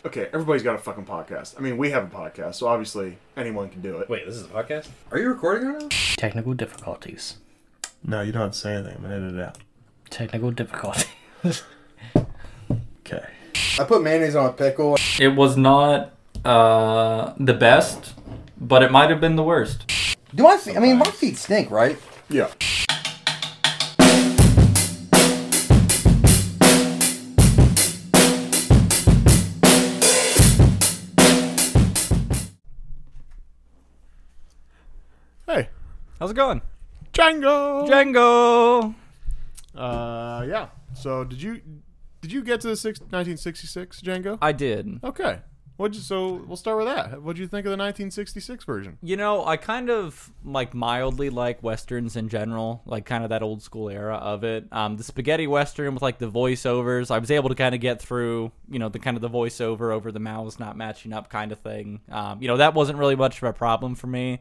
Okay, everybody's got a fucking podcast. I mean, we have a podcast, so obviously anyone can do it. Wait, this is a podcast? Are you recording right now? Technical difficulties. No, you don't have to say anything. I'm going to edit it out. Technical difficulties. Okay. I put mayonnaise on a pickle. It was not the best, but it might have been the worst. Do my feet? I mean, my feet stink, right? Yeah. Hey, How's it going? Django. Django! Yeah. So did you get to the 1966 Django? I did. Okay. So we'll start with that. What'd you think of the 1966 version? You know, I kind of mildly like westerns in general, like kind of that old school era of it. The spaghetti western with like the voiceovers, I was able to kind of get through, the kind of the voiceover over the mouths not matching up kind of thing. That wasn't really much of a problem for me.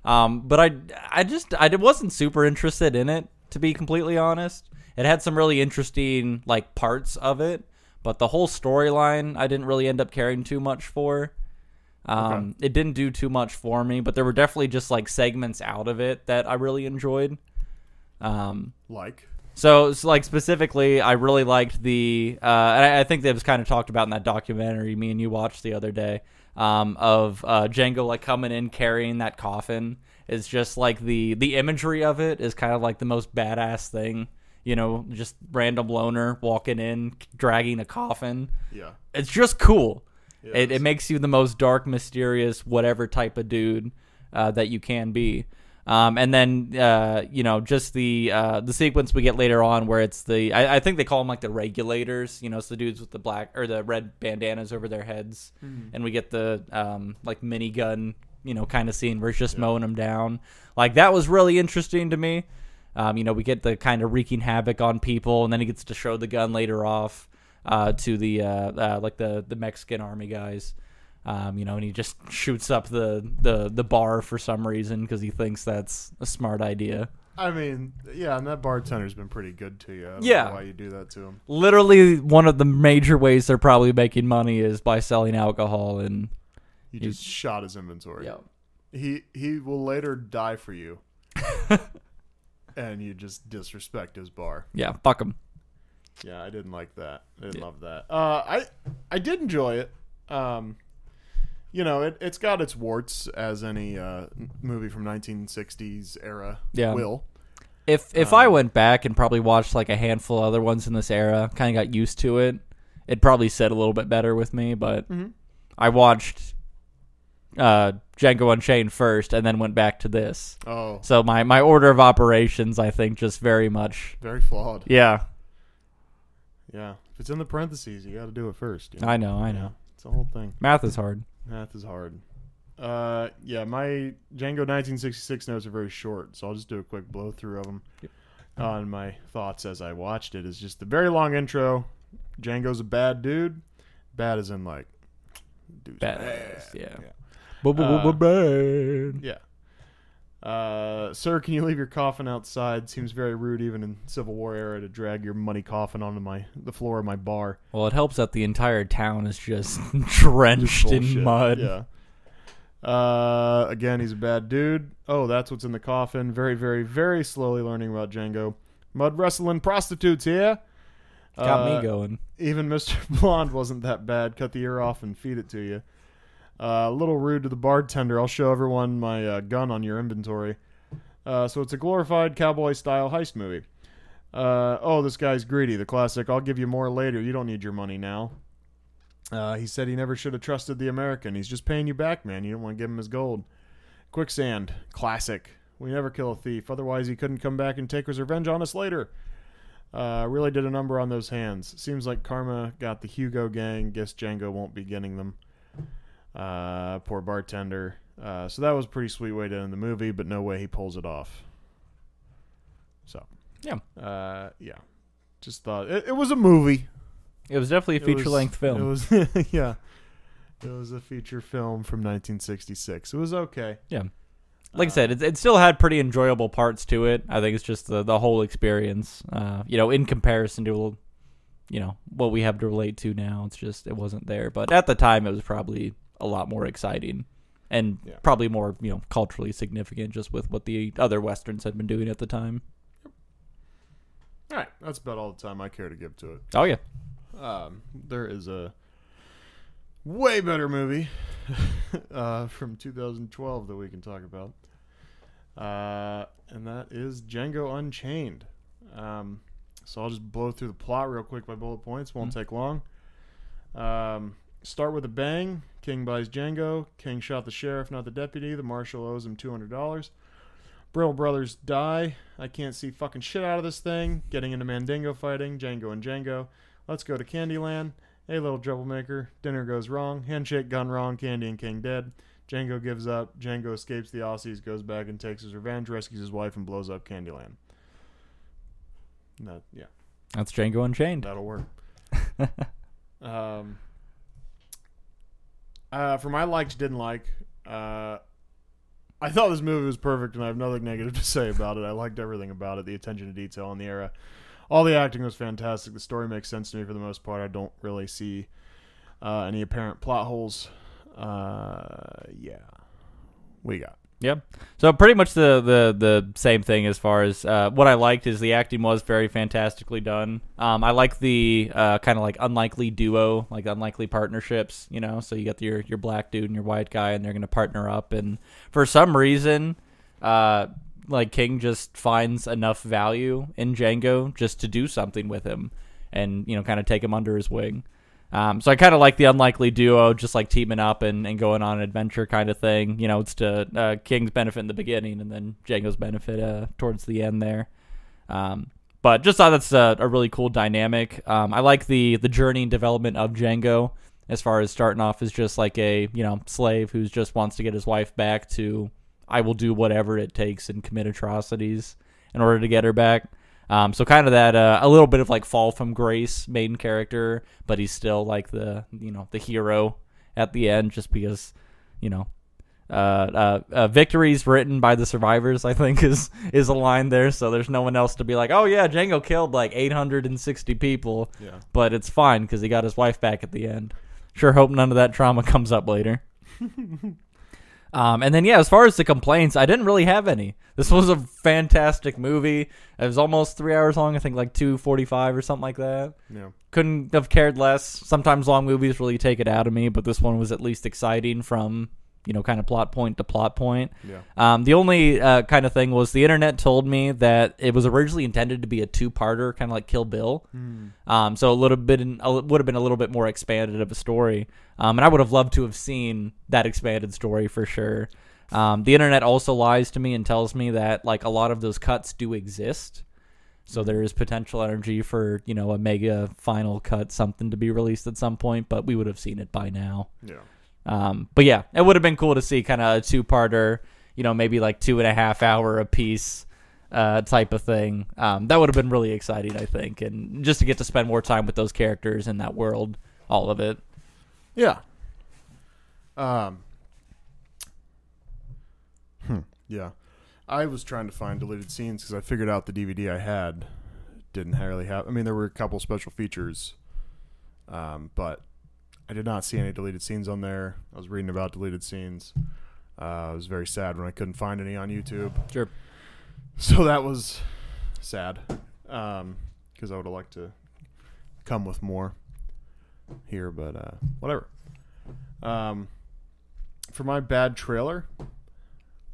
But I wasn't super interested in it, to be completely honest. It had some really interesting parts of it, but the whole storyline I didn't really end up caring too much for. Okay. It didn't do too much for me, but there were definitely just segments out of it that I really enjoyed. So specifically, I really liked the, and I think that was kind of talked about in that documentary me and you watched the other day, of Django coming in carrying that coffin. It's just the imagery of it is kind of the most badass thing. Just random loner walking in, dragging a coffin. Yeah. It's just cool. Yeah, it makes you the most dark, mysterious, whatever type of dude that you can be. And then, just the sequence we get later on where it's I think they call them the regulators, it's the dudes with the black or the red bandanas over their heads. Mm-hmm. And we get the, minigun, kind of scene where it's just mowing them down. That was really interesting to me. We get the kind of wreaking havoc on people, and then he gets to show the gun later off, to the Mexican army guys. And he just shoots up the bar for some reason because he thinks that's a smart idea. I mean, yeah, and that bartender's been pretty good to you. I don't know why you do that to him. Literally, one of the major ways they're probably making money is by selling alcohol, and you just shot his inventory. Yeah, he will later die for you, and you just disrespect his bar. Yeah, fuck him. Yeah, I didn't like that. I didn't love that. I did enjoy it. It's got its warts, as any movie from 1960s era will. If I went back and probably watched a handful of other ones in this era, kind of got used to it, it'd probably sit a little bit better with me. But I watched Django Unchained first, and then went back to this. Oh, so my order of operations, I think, just very flawed. Yeah. Yeah, if it's in the parentheses, you got to do it first. I know. It's the whole thing. Math is hard. My Django 1966 notes are very short, so I'll just do a quick blow through of them. Yep. On my thoughts as I watched it is just the very long intro. Django's a bad dude. Bad as in dude's bad. Yeah. Bad. Yeah. Sir, can you leave your coffin outside? Seems very rude even in Civil War era to drag your money coffin onto the floor of my bar. Well, it helps that the entire town is just drenched in mud. Yeah. Again, he's a bad dude. Oh, that's what's in the coffin. Very, very, very slowly learning about Django. Mud wrestling prostitutes here. Got me going. Even Mr. Blonde wasn't that bad. Cut the ear off and feed it to you. A little rude to the bartender. I'll show everyone my gun on your inventory. So it's a glorified cowboy-style heist movie. This guy's greedy. The classic, I'll give you more later. You don't need your money now. He said he never should have trusted the American. He's just paying you back, man. You don't want to give him his gold. Quicksand. Classic. We never kill a thief. Otherwise, he couldn't come back and take his revenge on us later. Really did a number on those hands. Seems like karma got the Hugo gang. Guess Django won't be getting them. Poor bartender. So that was a pretty sweet way to end the movie, but no way he pulls it off. So yeah. Just thought it was a movie. It was definitely a feature-length film. It was yeah. It was a feature film from 1966. It was okay. Yeah. Like I said, it still had pretty enjoyable parts to it. I think it's just the whole experience, in comparison to what we have to relate to now. It's just it wasn't there. But at the time, it was probably a lot more exciting and probably more culturally significant, just with what the other westerns had been doing at the time. All right, that's about all the time I care to give to it. Oh yeah. There is a way better movie from 2012 that we can talk about, and that is Django Unchained. So I'll just blow through the plot real quick by bullet points. Won't take long. Start with a bang. King buys Django. King shot the sheriff, not the deputy. The marshal owes him $200. Brittle brothers die. I can't see fucking shit out of this thing. Getting into Mandingo fighting. Django and Django. Let's go to Candyland. A little troublemaker. Dinner goes wrong. Handshake gone wrong. Candy and King dead. Django gives up. Django escapes the Aussies, goes back and takes his revenge, rescues his wife, and blows up Candyland. That's Django Unchained. That'll work. For my liked, didn't like, I thought this movie was perfect, and I have nothing negative to say about it. I liked everything about it, the attention to detail and the era. All the acting was fantastic. The story makes sense to me for the most part. I don't really see any apparent plot holes. What you got? Yep. So pretty much the same thing as far as what I liked is the acting was very fantastically done. I like the kind of like unlikely duo, like unlikely partnerships, so you got your black dude and your white guy, and they're going to partner up. And for some reason, like King just finds enough value in Django just to do something with him and, kind of take him under his wing. So I kind of like the unlikely duo, just like teaming up and going on an adventure kind of thing. It's to King's benefit in the beginning and then Django's benefit towards the end there. But just thought that's a really cool dynamic. I like the journey and development of Django as far as starting off as just like a, slave who just wants to get his wife back to, I will do whatever it takes and commit atrocities in order to get her back. So kind of that a little bit of like fall from grace main character, but he's still like the the hero at the end, just because victories written by the survivors, I think is a line there. So there's no one else to be like, oh yeah, Django killed like 860 people, but it's fine because he got his wife back at the end. Sure hope none of that trauma comes up later. And then, as far as the complaints, I didn't really have any. This was a fantastic movie. It was almost 3 hours long, I think like 2:45 or something like that. Yeah. Couldn't have cared less. Sometimes long movies really take it out of me, but this one was at least exciting from, kind of plot point to plot point. Yeah. The only kind of thing was the internet told me that it was originally intended to be a two-parter, kind of like Kill Bill. So it would have been a little bit more expanded of a story. And I would have loved to have seen that expanded story for sure. The internet also lies to me and tells me that like a lot of those cuts do exist. So there is potential energy for, a mega final cut, something to be released at some point, but we would have seen it by now. Yeah. But yeah, it would have been cool to see kind of a two-parter, maybe like 2.5 hour a piece type of thing. That would have been really exciting, I think. And just to get to spend more time with those characters in that world, all of it. Yeah. Yeah. I was trying to find deleted scenes because I figured out the DVD I had didn't really have. I mean, there were a couple special features, but I did not see any deleted scenes on there. I was reading about deleted scenes. I was very sad when I couldn't find any on YouTube. Sure. So that was sad because I would have liked to come with more here, but whatever. For my bad trailer,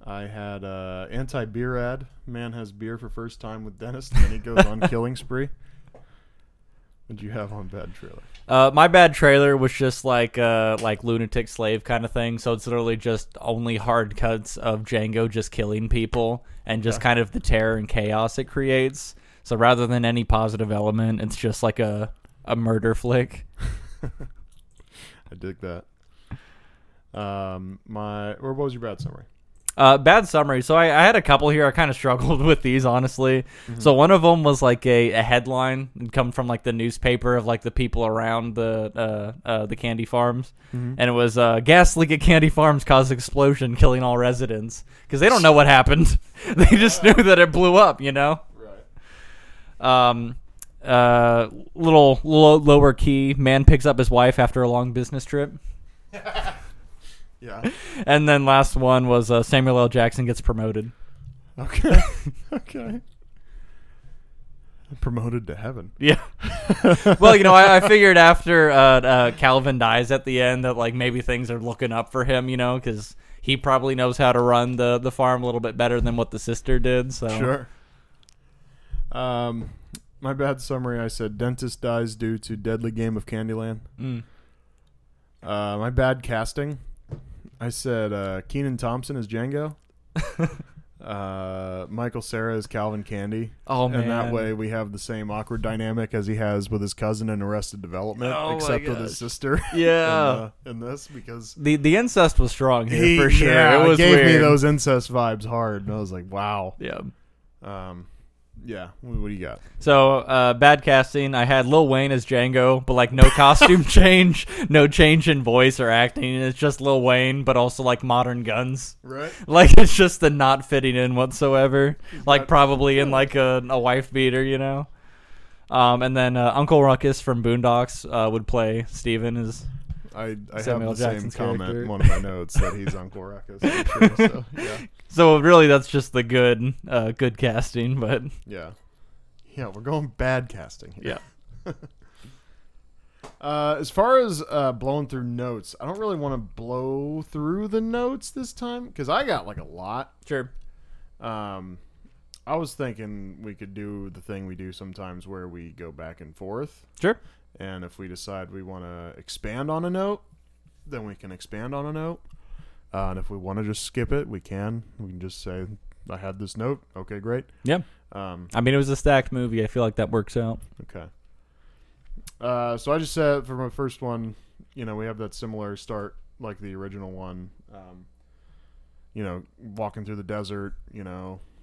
I had anti-beer ad. Man has beer for first time with dentist, and then he goes on killing spree. What did you have on bad trailer? My bad trailer was just like lunatic slave kind of thing. So it's literally just only hard cuts of Django just killing people and just kind of the terror and chaos it creates. So rather than any positive element, it's just like a murder flick. I dig that. What was your bad summary? Bad summary. So I had a couple here. I kind of struggled with these, honestly. Mm-hmm. So one of them was like a headline come from like the newspaper of like the people around the candy farms. Mm-hmm. And it was gas leak at candy farms caused explosion killing all residents, because they don't know what happened. They just knew that it blew up, Right. little lower key. Man picks up his wife after a long business trip. Yeah. And then last one was Samuel L. Jackson gets promoted. Okay. Okay. Promoted to heaven. Yeah. Well, I figured after Calvin dies at the end that like maybe things are looking up for him, because he probably knows how to run the farm a little bit better than what the sister did. So Sure. My bad summary. I said dentist dies due to deadly game of Candyland. My bad casting. I said Kenan Thompson is Django. Michael Cera is Calvin Candy. Oh, man. And that way we have the same awkward dynamic as he has with his cousin in Arrested Development, Oh, my except with gosh. his sister. Yeah. in this, because The incest was strong here for sure. Yeah, it was gave weird. me those incest vibes hard, and I was like, wow. Yeah. Yeah. What do you got? So, bad casting. I had Lil Wayne as Django, but like no costume change, no change in voice or acting. It's just Lil Wayne, but also like modern guns. Right. Like it's just the not fitting in whatsoever. Like probably in like a wife beater, And then Uncle Ruckus from Boondocks would play Steven as I have Samuel the same Jackson's comment character. in one of my notes that he's Uncle Ruckus. I'm sure, so, yeah. So really, that's just the good casting, but Yeah. Yeah, we're going bad casting here. yeah. As far as blowing through notes, I don't really want to blow through the notes this time because I got like a lot. Sure. I was thinking we could do the thing we do sometimes where we go back and forth. Sure. And if we decide we want to expand on a note, then we can expand on a note. And if we want to just skip it, we can. We can just say, I had this note. Okay, great. Yeah. I mean, it was a stacked movie. I feel like that works out. Okay. So I just said for my first one, we have that similar start like the original one. Walking through the desert,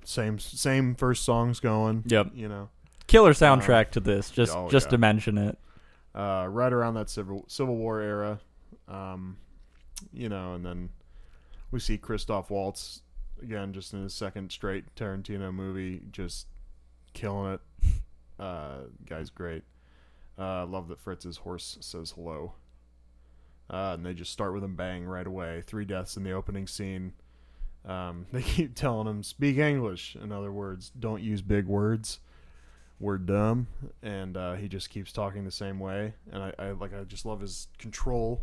same first songs going. Yep. Uh, Killer soundtrack to this, just yeah. to mention it. Right around that Civil War era. And then we see Christoph Waltz again, just in his second straight Tarantino movie, just killing it. Guy's great. Love that Fritz's horse says hello. And they just start with him bang right away. 3 deaths in the opening scene. They keep telling him, speak English. In other words, don't use big words. We're dumb. And he just keeps talking the same way. And I just love his control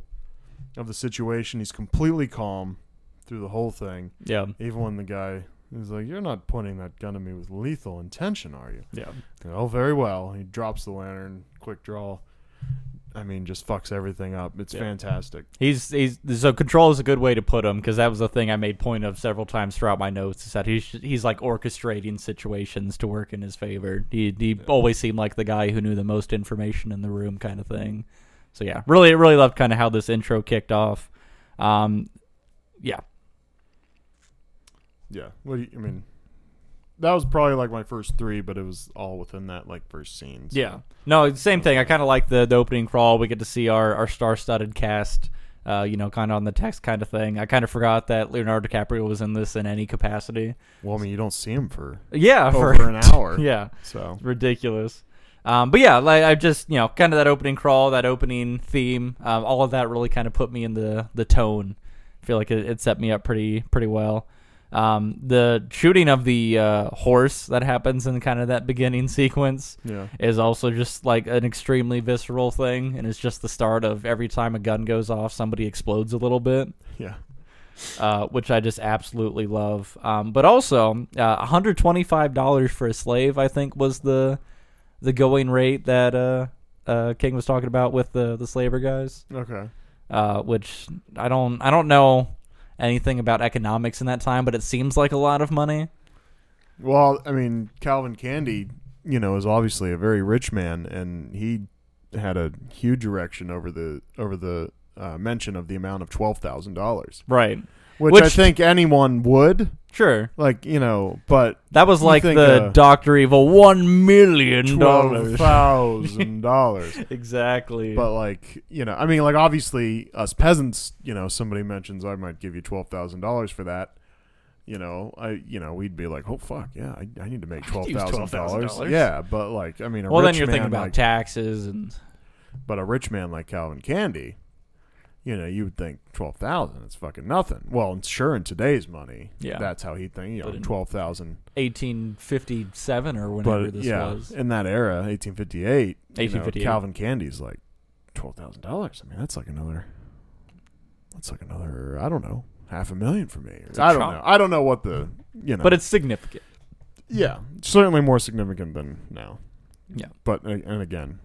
of the situation. He's completely calm through the whole thing. Yeah. Even when the guy is like, you're not pointing that gun at me with lethal intention, are you? Yeah. Oh, very well. He drops the lantern, quick draw. I mean, just fucks everything up. It's fantastic. He's so control is a good way to put him, because that was the thing I made point of several times throughout my notes, is that he's like orchestrating situations to work in his favor. He always seemed like the guy who knew the most information in the room, kind of thing. So yeah, really loved kind of how this intro kicked off. Yeah. Yeah. That was probably like my first 3, but it was all within that like first scene. So. Yeah. No, same thing. I kind of like the opening crawl. We get to see our star-studded cast, kind of on the text kind of thing. I kind of forgot that Leonardo DiCaprio was in this in any capacity. Well, you don't see him for over an hour. Yeah. So ridiculous. But yeah, like I just, kind of that opening crawl, that opening theme, all of that really kind of put me in the tone. I feel like it set me up pretty well. The shooting of the horse that happens in kind of that beginning sequence is also just like an extremely visceral thing, and it's just the start of every time a gun goes off, somebody explodes a little bit. Yeah. Which I just absolutely love. But also, $125 for a slave, I think, was the going rate that King was talking about with the slaver guys. Okay. Which I don't know anything about economics in that time, but it seems like a lot of money. Well, I mean, Calvin Candy, is obviously a very rich man, and he had a huge erection over the mention of the amount of $12,000. Right. Which I think anyone would. Sure. Like, but that was like the Dr. Evil $1 million. $12,000. Exactly. But like, like obviously us peasants, somebody mentions I might give you $12,000 for that. we'd be like, oh fuck, yeah, I need to make use $12,000. Yeah, but like, I mean, Well, then you're thinking about taxes and. But a rich man like Calvin Candy, you would think 12,000. It's fucking nothing. Well, sure, in today's money, that's how he'd think. 12,000. 1857 or whenever this was. In that era, 1858. Calvin Candy's like $12,000. I mean, that's like another. I don't know, $500,000 for me. I don't know. I don't know what the But it's significant. Yeah, certainly more significant than now. Yeah, but and again.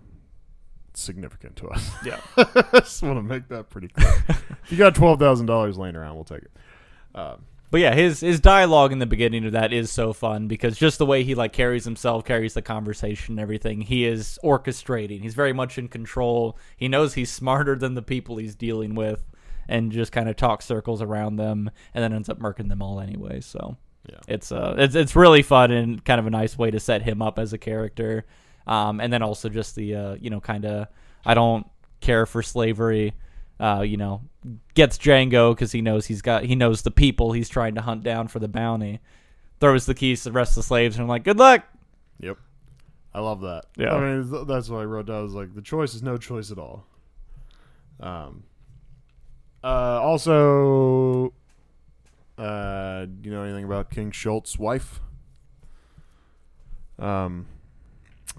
Significant to us. Yeah. I just want to make that pretty clear. If you got $12,000 laying around, we'll take it. But yeah, his dialogue in the beginning of that is so fun because just the way he like carries himself, carries the conversation and everything, he is orchestrating. He's very much in control. He knows he's smarter than the people he's dealing with and just kind of talks circles around them and then ends up murking them all anyway. So yeah, it's really fun and kind of a nice way to set him up as a character. And then also just the, kind of, I don't care for slavery, gets Django because he knows the people he's trying to hunt down for the bounty, throws the keys to the rest of the slaves and I'm like, good luck. Yep. I love that. Yeah. I mean, that's what I wrote down. I was like, the choice is no choice at all. Also, do you know anything about King Schultz's wife?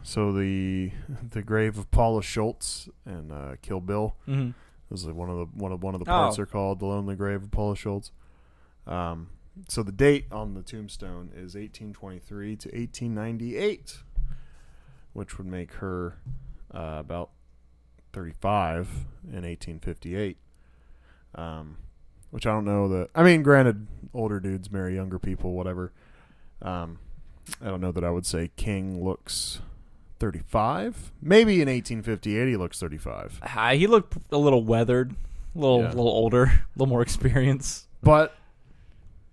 So the grave of Paula Schultz and Kill Bill. Mm-hmm. This is like one of the parts are called the Lonely Grave of Paula Schultz. So the date on the tombstone is 1823 to 1898, which would make her about 35 in 1858. Which I don't know that. I mean, granted, older dudes marry younger people, whatever. I don't know that I would say King looks 35. Maybe in 1858 he looks 35. He looked a little weathered, a little older, a little more experience. But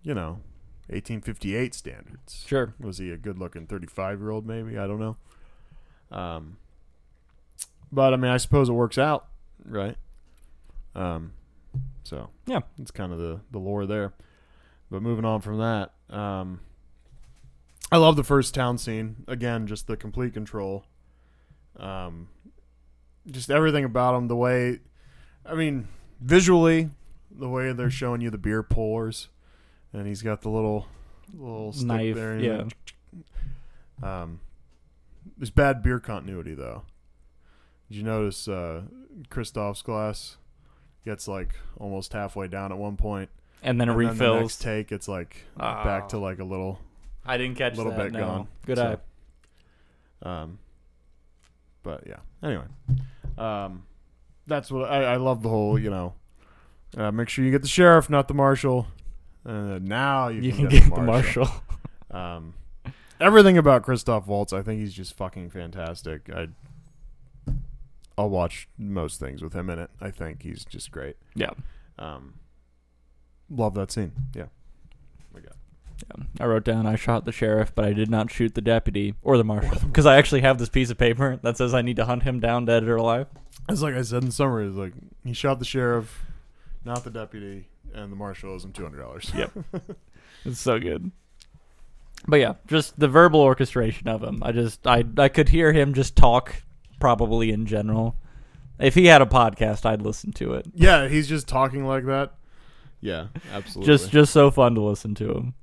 1858 standards. Sure. Was he a good-looking 35-year-old? Maybe, I don't know. But I mean, I suppose it works out, right? So yeah, it's kind of the lore there. But moving on from that. I love the first town scene. Again, just the complete control. Just everything about him. The way, I mean, visually, the way they're showing you the beer pours, and he's got the little stick knife there. Yeah. There's bad beer continuity though. Did you notice Christoph's glass gets like almost halfway down at one point, and then it refills. Then the next take, it's like back to like a little. I didn't catch little that. bit No. gone. Good So, eye. But yeah. Anyway, that's what I love. The whole, make sure you get the sheriff, not the marshal. Now you can get the marshal. Everything about Christoph Waltz, I think he's just fucking fantastic. I'll watch most things with him in it. I think he's just great. Yeah. Love that scene. Yeah. My God. Yeah. I wrote down I shot the sheriff, but I did not shoot the deputy or the marshal because I actually have this piece of paper that says I need to hunt him down, dead or alive. It's like I said in summary. It's like he shot the sheriff, not the deputy, and the marshal owes him $200. Yep. It's so good. But yeah, just the verbal orchestration of him. I could hear him just talk probably in general. If he had a podcast, I'd listen to it. Yeah, he's just talking like that. Yeah, absolutely. Just so fun to listen to him.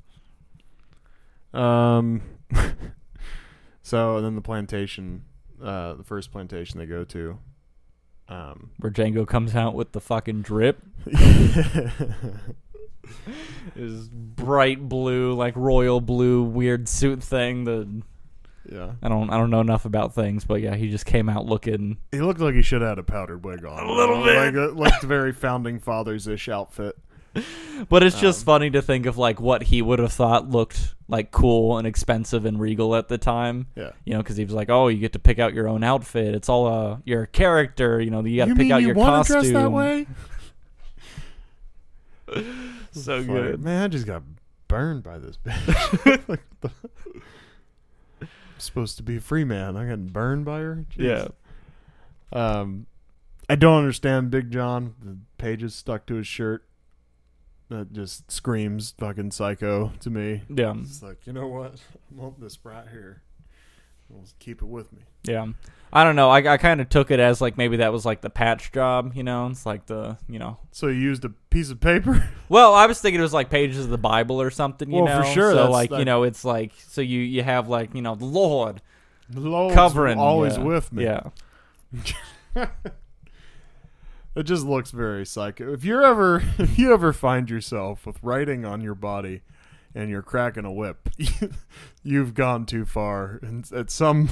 So and then the plantation, the first plantation they go to, where Django comes out with the fucking drip. His bright blue, like royal blue, weird suit thing. Yeah, I don't know enough about things, but yeah, he just came out looking. He looked like he should have had a powdered wig on. A little bit, like the very founding fathers-ish outfit. But it's just funny to think of like what he would have thought looked like cool and expensive and regal at the time. Yeah, because he was like, "Oh, you get to pick out your own outfit. It's all your character. You got to pick out your costume." Dress that way? So good, man. I just got burned by this bitch. I'm supposed to be a free man. I got burned by her. Jeez. Yeah. I don't understand Big John. The pages stuck to his shirt. that just screams fucking psycho to me. Yeah. It's like, you know what? I want this right here. I'll keep it with me. Yeah. I don't know. I kind of took it as like maybe that was like the patch job, you know? It's like the, you know. So you used a piece of paper? Well, I was thinking it was like pages of the Bible or something, you know? Well, for sure. So like, you know, it's like, so you have like, you know, the Lord covering. Always with me. Yeah. It just looks very psycho. If you ever find yourself with writing on your body and you're cracking a whip, you've gone too far. And at some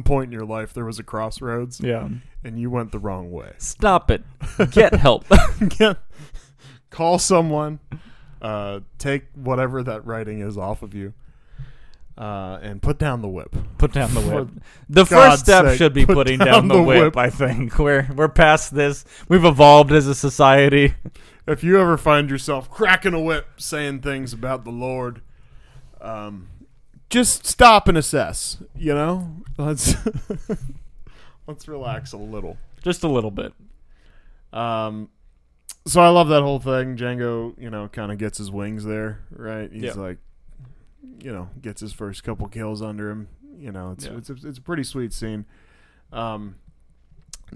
point in your life, there was a crossroads. Yeah. And you went the wrong way. Stop it. Get help. Call someone. Take whatever that writing is off of you. And put down the whip. Put down the whip. The first step sake, should be putting down the whip, I think. We're past this. We've evolved as a society. If you ever find yourself cracking a whip saying things about the Lord, just stop and assess, you know? Let's relax a little. Just a little bit. So I love that whole thing. Django, you know, kind of gets his wings there, right? He's like, you know, gets his first couple kills under him. You know, it's a pretty sweet scene. My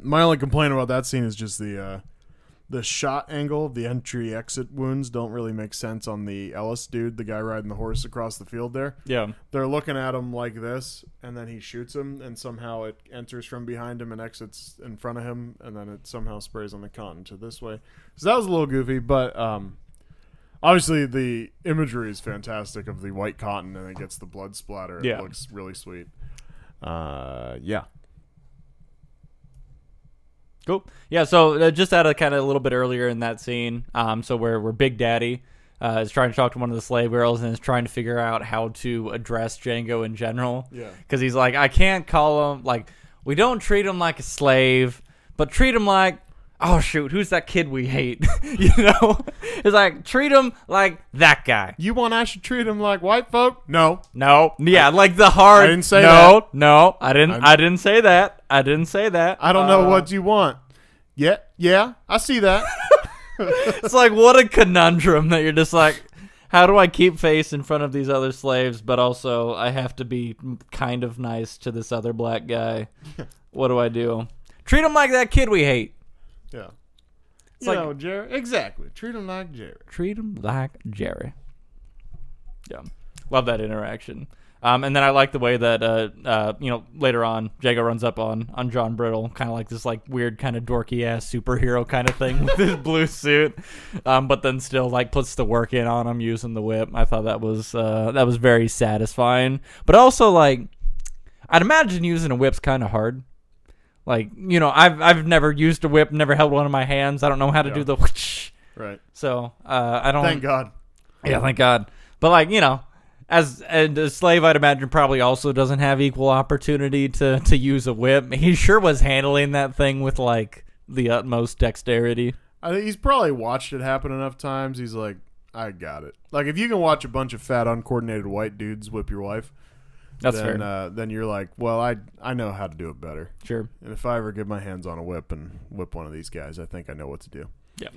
only complaint about that scene is just the shot angle. The entry exit wounds don't really make sense on the Ellis dude, the guy riding the horse across the field there. Yeah, they're looking at him like this, and then he shoots him, and somehow it enters from behind him and exits in front of him, and then it somehow sprays on the cotton to this way. So that was a little goofy, but obviously, the imagery is fantastic of the white cotton, and it gets the blood splatter. It looks really sweet. Yeah. Cool. Yeah, so just out of kind of a little bit earlier in that scene, so where Big Daddy is trying to talk to one of the slave girls and is trying to figure out how to address Django in general. Yeah. Because he's like, I can't call him, like, we don't treat him like a slave, but treat him like, oh shoot, who's that kid we hate? You know? It's like, treat him like that guy. You want I should treat him like white folk? No. Yeah, like the hard. I didn't say that. No, I didn't say that. I didn't say that. I don't know what you want. Yeah, I see that. It's like, what a conundrum that you're just like, how do I keep face in front of these other slaves, but also I have to be kind of nice to this other black guy? What do I do? Treat him like that kid we hate. Yeah. It's like, know, Jerry. Exactly. Treat him like Jerry. Treat him like Jerry. Yeah. Love that interaction. And then I like the way that, you know, later on, Django runs up on John Brittle, kind of like this like weird kind of dorky-ass superhero kind of thing with his blue suit, but then still like puts the work in on him using the whip. I thought that was very satisfying. But also, like, I'd imagine using a whip's kind of hard. Like, you know, I've never used a whip, never held one in my hands. I don't know how to do the whoosh. Right. So, I don't... Thank God. Yeah, thank God. But, like, you know, as a slave, I'd imagine probably also doesn't have equal opportunity to use a whip. He sure was handling that thing with, like, the utmost dexterity. I think he's probably watched it happen enough times. He's like, I got it. Like, if you can watch a bunch of fat, uncoordinated white dudes whip your wife... That's fair. Then you're like, well, I know how to do it better. Sure. And if I ever get my hands on a whip and whip one of these guys, I think I know what to do. Yeah.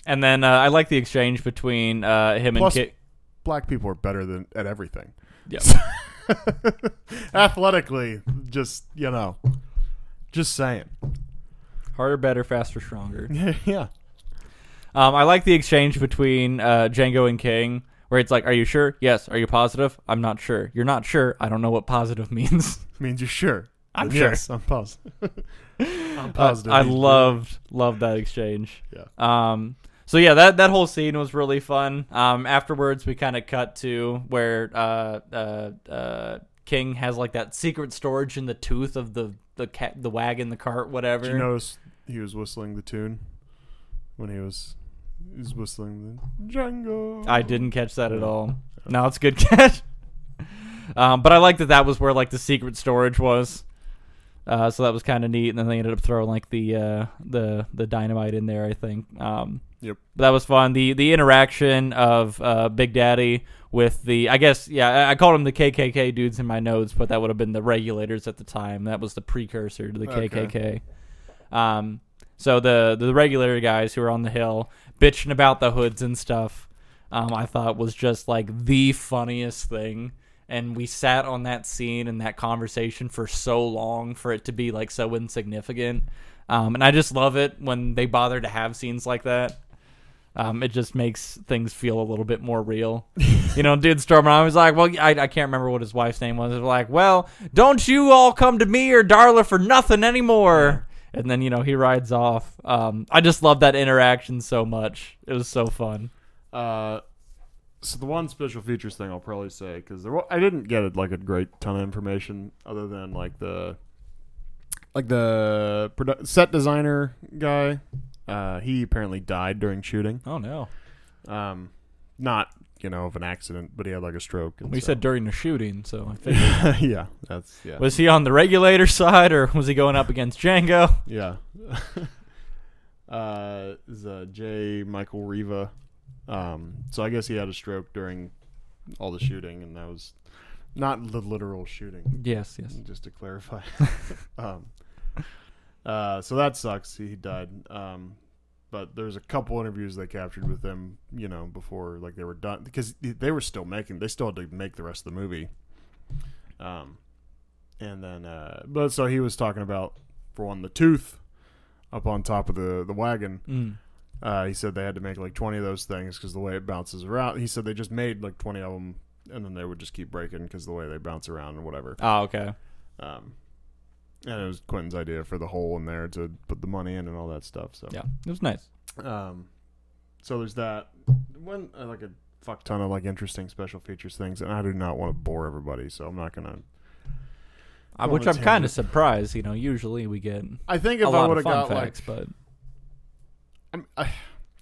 And then I like the exchange between him Plus, and Kit. Black people are better at everything. Yeah. Athletically, just, you know, just saying. Harder, better, faster, stronger. Yeah. I like the exchange between Django and King, where it's like, are you sure? Yes. Are you positive? I'm not sure. You're not sure? I don't know what positive means. It means you're sure. I'm sure. Yes, I'm positive. I'm positive. I loved that exchange. Yeah. So yeah, that whole scene was really fun. Afterwards, we kind of cut to where King has like that secret storage in the tooth of the wagon, the cart, whatever. Did you notice he was whistling the tune when he was whistling the Django? I didn't catch that at all. No, it's a good catch. But I like that was where like the secret storage was. So that was kind of neat, and then they ended up throwing like the dynamite in there, I think. Yep. But that was fun. The interaction of Big Daddy with I I called them the KKK dudes in my notes, but that would have been the regulators at the time. That was the precursor to the KKK. So the regular guys who were on the hill bitching about the hoods and stuff, I thought was just like the funniest thing. And we sat on that scene and that conversation for so long for it to be like so insignificant. And I just love it when they bother to have scenes like that. It just makes things feel a little bit more real. Dude storming on, I was like, well, I can't remember what his wife's name was. It was like, well, don't you all come to me or Darla for nothing anymore. Yeah. And then, he rides off. I just love that interaction so much. It was so fun. So the one special features thing I'll probably say, because I didn't get a great ton of information other than the set designer guy. He apparently died during shooting. Oh no. Not of an accident, but he had a stroke. We said during the shooting, so I figured. Yeah. Was he on the regulator side or was he going up against Django? Yeah. Is J. Michael Riva. So I guess he had a stroke during all the shooting, and that was not the literal shooting. Yes. Just to clarify. So that sucks. He died. But there's a couple interviews they captured with him, before they were done, because they still had to make the rest of the movie. And then, but so he was talking about, for one, the tooth up on top of the wagon. He said they had to make 20 of those things because the way it bounces around. He said they just made 20 of them, and then they would just keep breaking because the way they bounce around and whatever. Oh, okay. And it was Quentin's idea for the hole in there to put the money in and all that stuff. So yeah, it was nice. So there's that. One a fuck ton of interesting special features things, and I do not want to bore everybody, so I'm not gonna. Which I'm kind of surprised. Usually we get. I think if I would have got facts, but.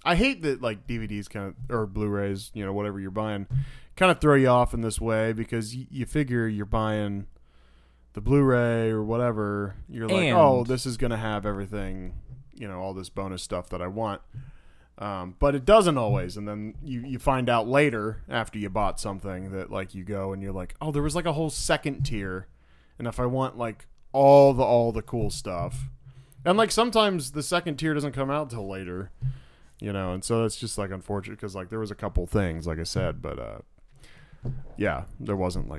I hate that DVDs kind of, or Blu-rays, whatever you're buying, kind of throw you off in this way, because you figure you're buying the Blu-ray or whatever, you're like, oh, this is going to have everything, all this bonus stuff that I want. But it doesn't always. And then you find out later, after you bought something, that you go and you're like, oh, there was a whole second tier. And if I want all the cool stuff. And sometimes the second tier doesn't come out till later, and so it's just unfortunate, because there was a couple things, like I said, but yeah, there wasn't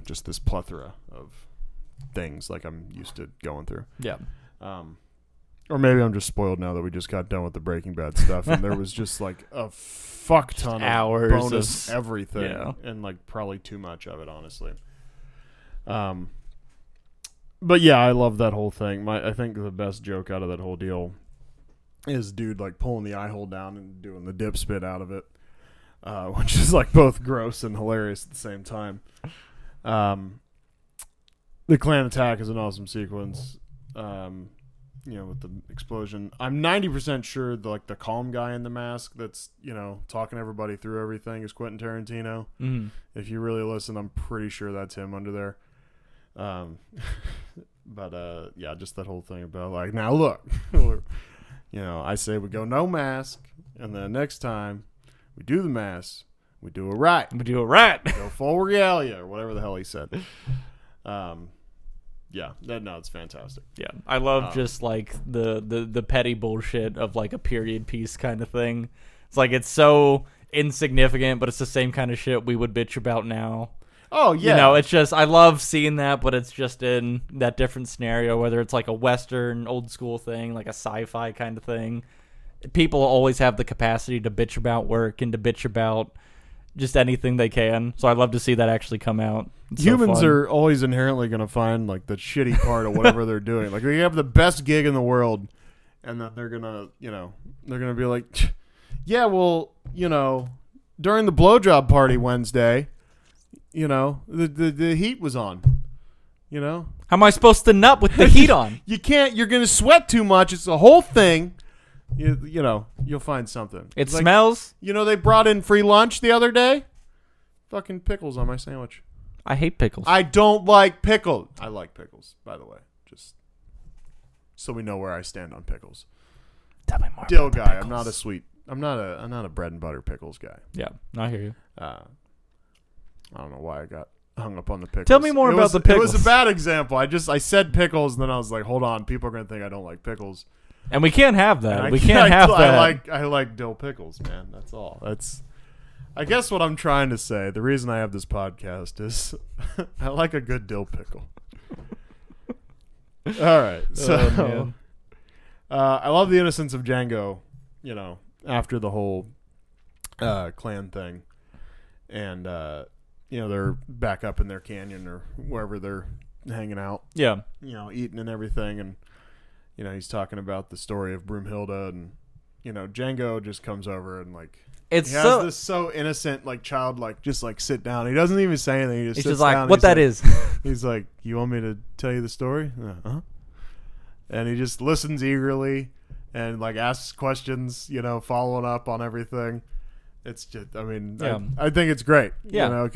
just this plethora of things I'm used to going through. Yeah. Or maybe I'm just spoiled now that we just got done with the Breaking Bad stuff, and there was just a fuck ton of hours bonus of everything, yeah. And probably too much of it, honestly. But yeah, I love that whole thing. I think the best joke out of that whole deal is dude pulling the eye hole down and doing the dip spit out of it, which is both gross and hilarious at the same time. The clan attack is an awesome sequence, with the explosion. I'm 90% sure the calm guy in the mask that's talking everybody through everything is Quentin Tarantino. Mm-hmm. If If you really listen, I'm pretty sure that's him under there. But yeah, just that whole thing about now look, I say we go no mask, and then next time we do the mask, we do it right. We do it right. Go full regalia or whatever the hell he said. Yeah, it's fantastic. Yeah, I love just the petty bullshit of a period piece kind of thing. It's it's so insignificant, but it's the same kind of shit we would bitch about now. Oh, yeah. It's just, I love seeing that, but it's just in that different scenario, whether it's a Western, old school thing, a sci-fi kind of thing. People always have the capacity to bitch about work and to bitch about just anything they can. So I love to see that actually come out. It's Humans are always inherently going to find the shitty part of whatever they're doing. They have the best gig in the world, and then they're going to, they're going to be like, yeah, well, during the blowjob party Wednesday, the heat was on. How am I supposed to nut with the heat on? You can't. You're going to sweat too much. It's the whole thing. You'll find something. It smells. They brought in free lunch the other day. Fucking pickles on my sandwich. I hate pickles. I don't like pickles. I like pickles, by the way. Just so we know where I stand on pickles. Tell me more. Dill about the guy. pickles. I'm not a sweet. I'm not a bread and butter pickles guy. Yeah, I hear you. I don't know why I got hung up on the pickles. Tell me more about the pickles. It was a bad example. I said pickles, and then I was like, hold on, people are going to think I don't like pickles. And we can't have that. And We can't have that. I like dill pickles, man. That's all. I guess what I'm trying to say, the reason I have this podcast is I like a good dill pickle. All right. So I love the innocence of Django, after the whole clan thing. And, they're back up in their canyon or wherever they're hanging out. Yeah. Eating and everything. And, he's talking about the story of Broomhilda. And, Django just comes over and, he has this so innocent, childlike, just, sit down. He doesn't even say anything. He just he's sits just like, down what that is. He's like, you want me to tell you the story? Uh-huh. And he just listens eagerly and, asks questions, following up on everything. It's just, I think it's great. Yeah.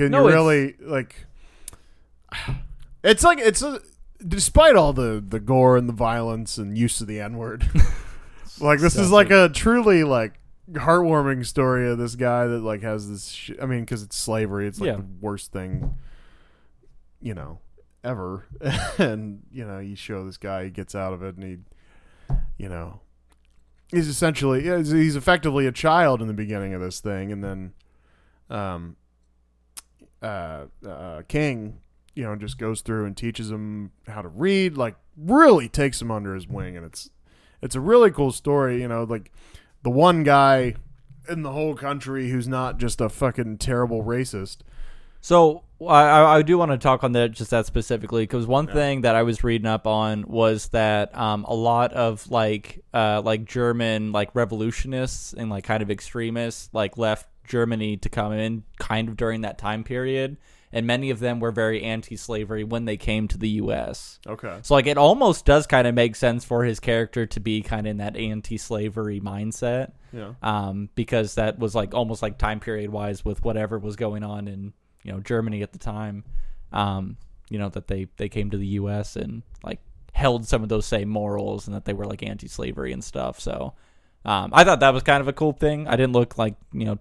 Despite all the gore and the violence and use of the N-word, this is a truly, heartwarming story of this guy that, has this because it's slavery. It's, the worst thing, ever. And, you show this guy, he gets out of it, and he, he's essentially, he's effectively a child in the beginning of this thing, and then King, just goes through and teaches him how to read, really takes him under his wing, and it's a really cool story, the one guy in the whole country who's not just a fucking terrible racist. So I do want to talk on that specifically, because one thing that I was reading up on was that a lot of German revolutionists and kind of extremists left Germany to come in kind of during that time period, and many of them were very anti-slavery when they came to the U.S. Okay. So it almost does kind of make sense for his character to be kind of in that anti-slavery mindset. Yeah. Because that was almost time period wise with whatever was going on in Germany at the time, that they came to the U.S. and held some of those same morals, and that they were anti-slavery and stuff. So I thought that was kind of a cool thing. I didn't look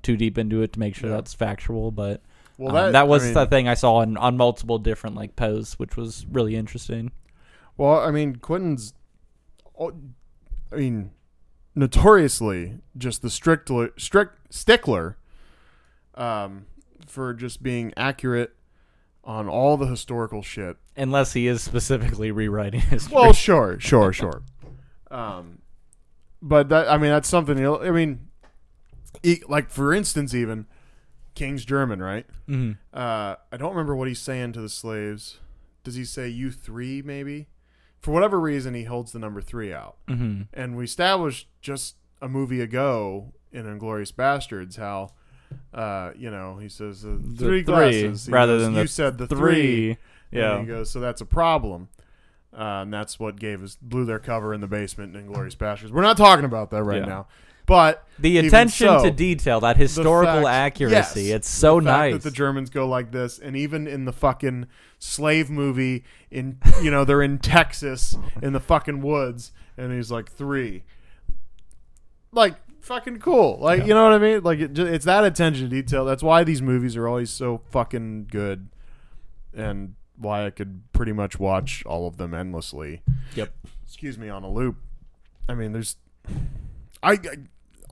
too deep into it to make sure that's factual, but that was the thing I saw on multiple different posts, which was really interesting. Well, Quentin's, notoriously just the strict stickler for just being accurate on all the historical shit. Unless he is specifically rewriting history. Well, sure. But that's something, for instance, even King's German, right? Mm-hmm. I don't remember what he's saying to the slaves. Does he say you three, maybe? For whatever reason, he holds the number 3 out. Mm-hmm. And we established just a movie ago in Inglourious Bastards how, he says three glasses. Rather than you said the three. Yeah. And he goes, so that's a problem. And that's what blew their cover in the basement in Inglourious Bastards. We're not talking about that right now. But the attention to detail, that historical accuracy, yes, it's so the fact nice that the Germans go like this, and even in the fucking slave movie, they're in Texas in the fucking woods, and he's like 3, fucking cool, you know what I mean? It's that attention to detail. That's why these movies are always so fucking good, and why I could pretty much watch all of them endlessly. Yep. Excuse me, on a loop. There's. I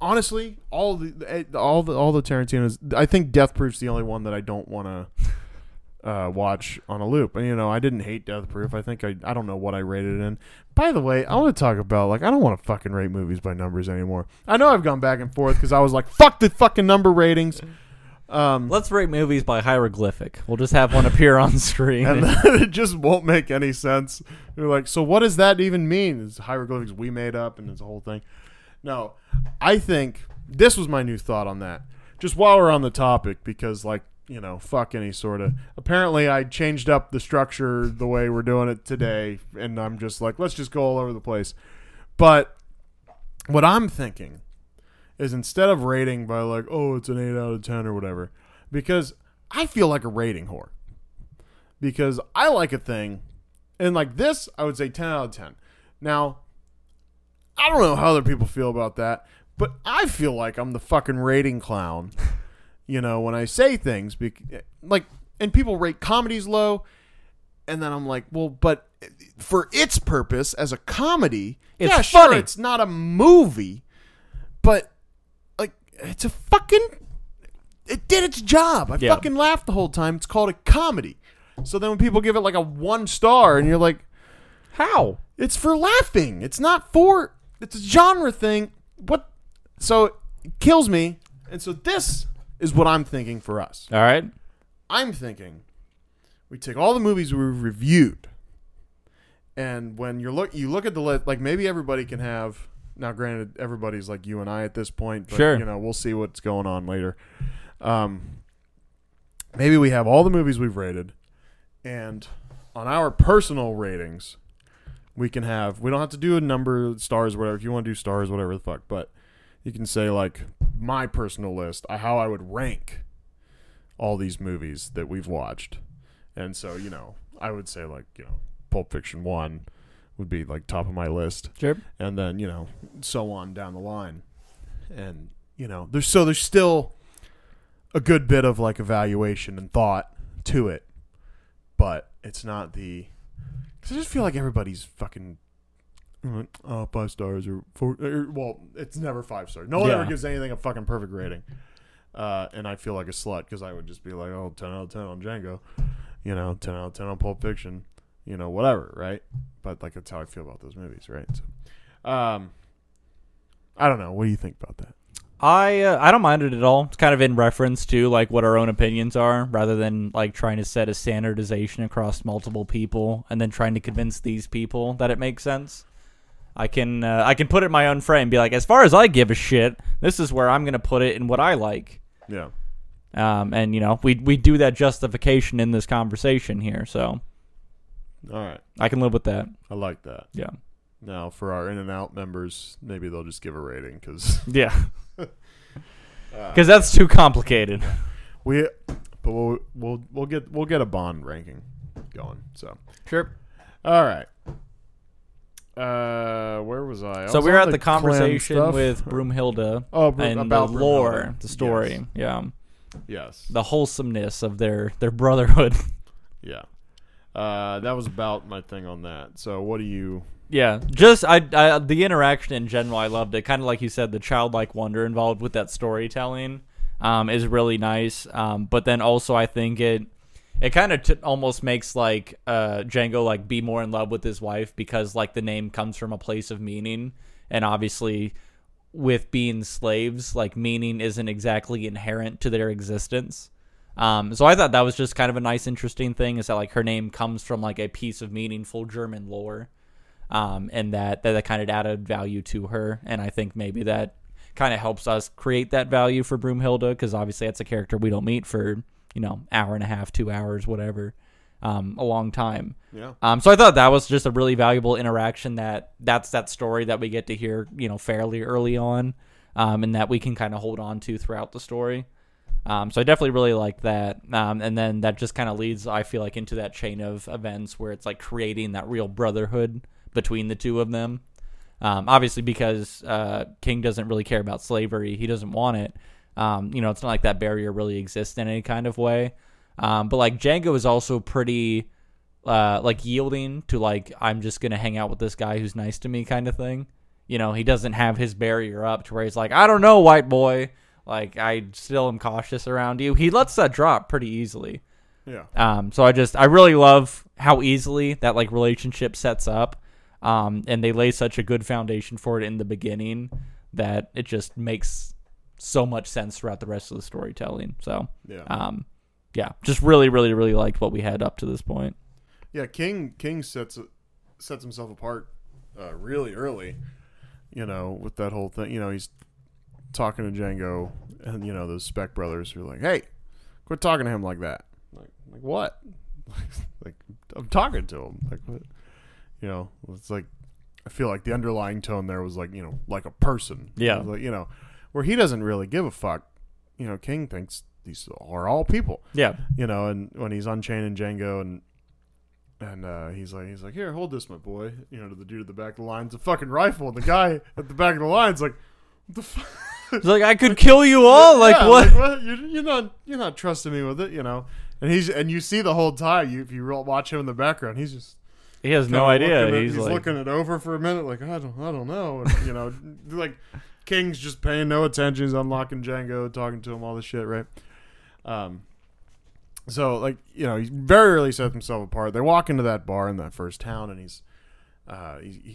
honestly, all the Tarantinos, I think Death Proof's the only one that I don't want to watch on a loop. And I didn't hate Death Proof. I think I don't know what I rated it in. By the way, I want to talk about I don't want to fucking rate movies by numbers anymore. I know I've gone back and forth because I was like, fuck the fucking number ratings. Let's rate movies by hieroglyphic. We'll just have one appear on screen. And it just won't make any sense. You're like, so what does that even mean? It's hieroglyphics we made up, and it's a whole thing. No, I think this was my new thought on that. Just while we're on the topic, because fuck any sort of. Apparently, I changed up the structure the way we're doing it today, and I'm just like, let's just go all over the place. But what I'm thinking is instead of rating by it's an 8 out of 10 or whatever, because I feel like a rating whore. Because I like a thing, and this, I would say 10 out of 10. Now, I don't know how other people feel about that, but I feel like I'm the fucking rating clown, when I say things. And people rate comedies low, And then I'm like, well, but for its purpose as a comedy, It's yeah, sure, funny. it's not a movie, but like it's a fucking. It did its job. I Yeah. fucking laughed the whole time. It's called a comedy. So then when people give it like a 1 star, and you're like, How? it's for laughing. It's not for. It's a genre thing. What? So it kills me. And so this is what I'm thinking for us. All right. I'm thinking we take all the movies we've reviewed, and when you look at the list, like maybe everybody can have. Now, granted, everybody's like you and I at this point, but Sure. you know, we'll see what's going on later. Maybe we have all the movies we've rated, and on our personal ratings, we can have. We don't have to do a number of stars, or whatever. If you want to do stars, whatever the fuck, but you can say like my personal list, how I would rank all these movies that we've watched. And so, you know, I would say like, you know, Pulp Fiction 1 would be like top of my list. Sure. And then, you know, so on down the line. And, you know, there's still a good bit of like evaluation and thought to it, but it's not the, cause I just feel like everybody's fucking 5 stars or 4, well, it's never 5 stars. No one Yeah. ever gives anything a fucking perfect rating. And I feel like a slut because I would just be like, oh, 10 out of 10 on Django, you know, 10 out of 10 on Pulp Fiction, you know, whatever, right? But like that's how I feel about those movies, right? So, I don't know. What do you think about that? I don't mind it at all. It's kind of in reference to like what our own opinions are, rather than like trying to set a standardization across multiple people and then trying to convince these people that it makes sense. I can put it in my own frame, be like, as far as I give a shit, this is where I'm gonna put it in what I like. Yeah. And you know, we do that justification in this conversation here, so All right. I can live with that. I like that. Yeah. Now, for our In and Out members, maybe they'll just give a rating because Yeah. Because that's too complicated. we'll get a Bond ranking going. So Sure. all right. Where was I? So was we were on at the clan conversation stuff. with Broomhilda and about the lore, Broomhilda. the story. Yes. Yeah. Yes. The wholesomeness of their brotherhood. Yeah. That was about my thing on that. So what do you? Yeah, just I the interaction in general, I loved it. Kind of like you said, the childlike wonder involved with that storytelling is really nice. But then also, I think it kind of almost makes like Django like be more in love with his wife because like the name comes from a place of meaning, and obviously with being slaves, like meaning isn't exactly inherent to their existence. So I thought that was just kind of a nice, interesting thing is that like her name comes from like a piece of meaningful German lore. And that kind of added value to her. And I think maybe that kind of helps us create that value for Broomhilda because obviously that's a character we don't meet for, you know, hour and a half, 2 hours, whatever, a long time. Yeah. So I thought that was just a really valuable interaction that's that story that we get to hear, you know, fairly early on, and that we can kind of hold on to throughout the story. So I definitely really liked that. And then that just kind of leads, I feel like, into that chain of events where it's like creating that real brotherhood between the two of them. Obviously because King doesn't really care about slavery. He doesn't want it. You know, it's not like that barrier really exists in any kind of way. But like Django is also pretty like yielding to like, I'm just going to hang out with this guy who's nice to me kind of thing. You know, he doesn't have his barrier up to where he's like, I don't know, white boy. Like, I still am cautious around you. He lets that drop pretty easily. Yeah. So I really love how easily that like relationship sets up. And they lay such a good foundation for it in the beginning that it just makes so much sense throughout the rest of the storytelling. So, Yeah. Just really, really, really liked what we had up to this point. Yeah. King sets himself apart really early. You know, with that whole thing. You know, he's talking to Django, and you know those Speck brothers who are like, "Hey, quit talking to him like that." Like what? Like I'm talking to him. Like what? You know, it's like I feel like the underlying tone there was like, you know, like a person. Yeah. Like, you know, where he doesn't really give a fuck. You know, King thinks these are all people. Yeah. You know, and when he's unchaining Django and he's like, here, hold this, my boy. You know, to the dude at the back of the line, it's a fucking rifle. And the guy at the back of the line's like, what the fuck? It's like, I could kill you all. Like, yeah, what? Like, what? You're not trusting me with it, you know. And you see the whole time, if you watch him in the background, he has no idea. He's like, looking it over for a minute, like I don't know, and, like King's just paying no attention. He's unlocking Django, talking to him, all this shit, right? So like he very early sets himself apart. They walk into that bar in that first town, and he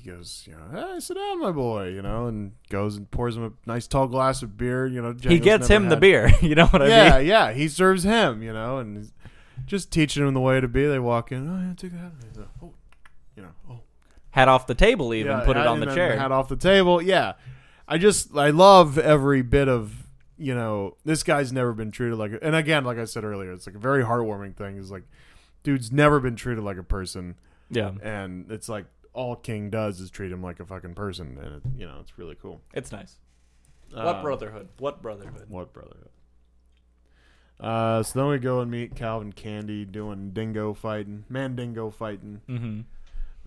goes, hey, sit down, my boy, and goes and pours him a nice tall glass of beer. Django's he gets him the beer. You know what I mean? Yeah. He serves him, and he's just teaching him the way to be. They walk in. Oh yeah, take that. He's like, oh. Hat off the table, even put it on the chair. Hat off the table. Yeah, I love every bit of. This guy's never been treated like and again, like I said earlier, it's like a very heartwarming thing. It's like, dude's never been treated like a person. Yeah. And it's like all King does is treat him like a fucking person, and it's really cool. It's nice. What brotherhood? So then we go and meet Calvin Candy doing dingo fighting. Mm-hmm.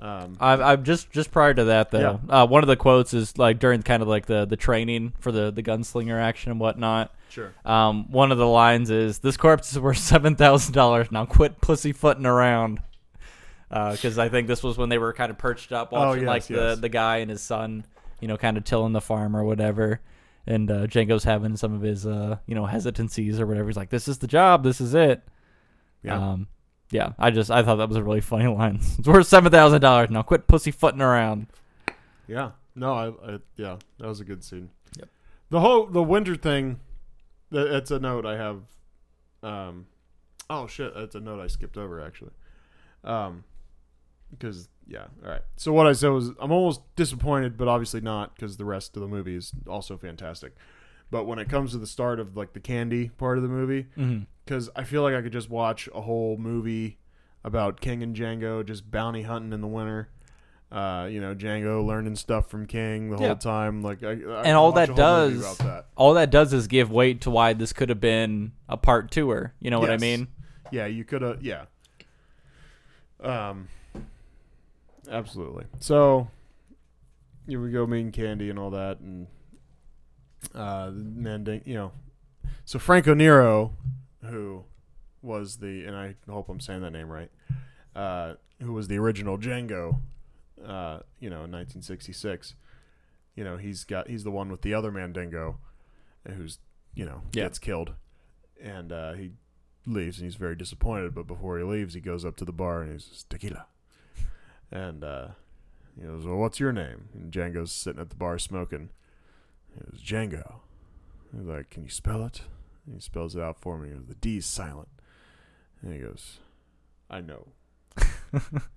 I'm just prior to that though. Yeah. One of the quotes is like during kind of like the training for the gunslinger action and whatnot. Sure. One of the lines is, "This corpse is worth $7,000. Now quit pussyfooting around." Because I think this was when they were kind of perched up watching the guy and his son, kind of tilling the farm or whatever, and Django's having some of his hesitancies or whatever. He's like, "This is the job. This is it." Yeah. Yeah, I thought that was a really funny line. It's worth $7,000. Now quit pussyfooting around. Yeah. No, that was a good scene. Yep. The winter thing, it's a note I have. Oh shit, that's a note I skipped over actually. Because all right. So what I said was I'm almost disappointed, but obviously not, because the rest of the movie is also fantastic. But when it comes to the start of like the candy part of the movie, because I feel like I could just watch a whole movie about King and Django just bounty hunting in the winter. Django learning stuff from King the whole time. Like, and all that does is give weight to why this could have been a part two-er. You know what I mean? Yeah, you could have. Yeah. Absolutely. So here we go, meeting Candy and all that, and so Franco Nero, who was and I hope I'm saying that name right, who was the original Django, in 1966. He's the one with the other Mandingo, who's gets killed, and he leaves, and he's very disappointed. But before he leaves, he goes up to the bar and he says, "Tequila," and he goes, "Well, what's your name?" And Django's sitting at the bar smoking. He goes, "Django." He's like, "Can you spell it?" And he spells it out for me. He goes, "The D's silent." And he goes, "I know."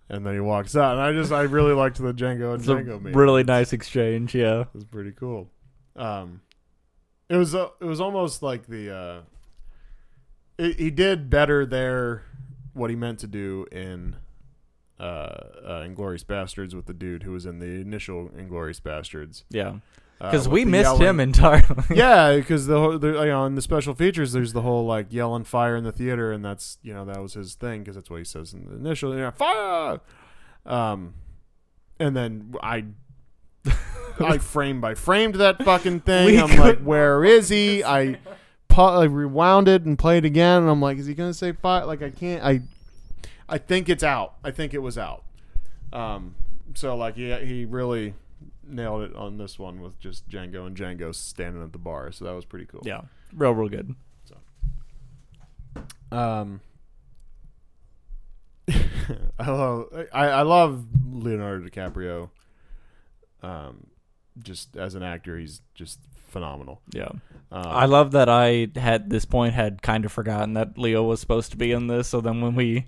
And then he walks out, and I really liked the Django and Django meme. Really nice exchange, yeah. It was pretty cool. It was almost like he did better there what he meant to do in Inglourious Bastards with the dude who was in the initial Inglourious Bastards. Yeah. Because we missed him entirely. Yeah, because in the special features, there's the whole like yelling fire in the theater, and that's that was his thing, because that's what he says in the initial fire. And then I frame by framed that fucking thing. I'm like, where is he? I rewound it and played again, and I'm like, is he gonna say fire? Like I can't. I think it's out. I think it was out. So like he really nailed it on this one with just Django and Django standing at the bar. So that was pretty cool. Yeah, real good. So, I love Leonardo DiCaprio. Just as an actor, he's just phenomenal. Yeah. I love that I had kind of forgotten that Leo was supposed to be in this. So then when we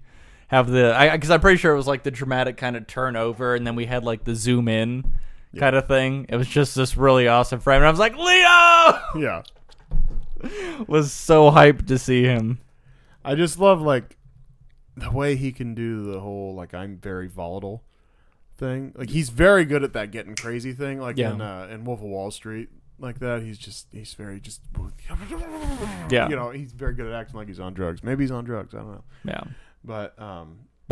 have because I'm pretty sure it was like the dramatic kind of turnover, and then we had like the zoom in kind of thing. It was just this really awesome frame, and I was like, Leo! Yeah. Was so hyped to see him. I just love like the way he can do the whole like I'm very volatile thing. Like he's very good at that getting crazy thing. Like in Wolf of Wall Street, like that. He's very just he's very good at acting like he's on drugs. Maybe he's on drugs. I don't know. Yeah. But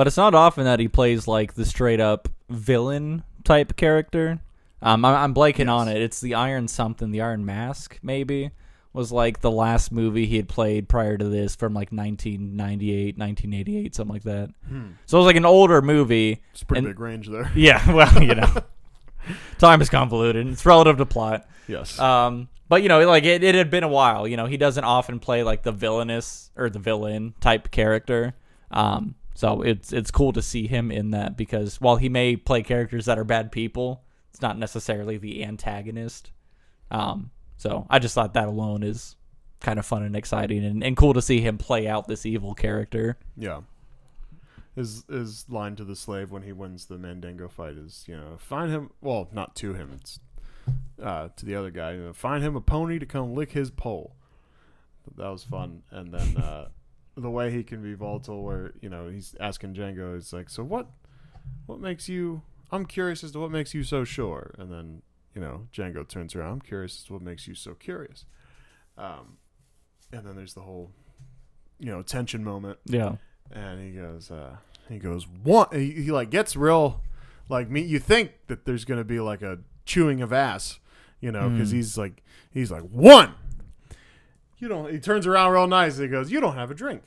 it's not often that he plays like the straight up villain type character. I'm blanking on it. It's the Iron something, the Iron Mask maybe, was like the last movie he had played prior to this from like 1998, 1988, something like that. So it was like an older movie. It's a pretty big range there. Yeah, well, time is convoluted. It's relative to plot. Yes. But like it had been a while. He doesn't often play like the villainous or the villain type character. So it's cool to see him in that, because while he may play characters that are bad people, it's not necessarily the antagonist. So I just thought that alone is kind of fun and exciting and cool to see him play out this evil character. Yeah. His line to the slave when he wins the Mandingo fight is, find him. Well, not to him. It's to the other guy. Find him a pony to come lick his pole. That was fun. And then the way he can be volatile, where he's asking Django, he's like, so what makes you? I'm curious as to what makes you so sure. And then Django turns around. I'm curious as to what makes you so curious. And then there's the whole tension moment. Yeah. And he goes one. He like gets real, like me. You think that there's gonna be like a chewing of ass, because he's like one. He turns around real nice. And he goes, you don't have a drink,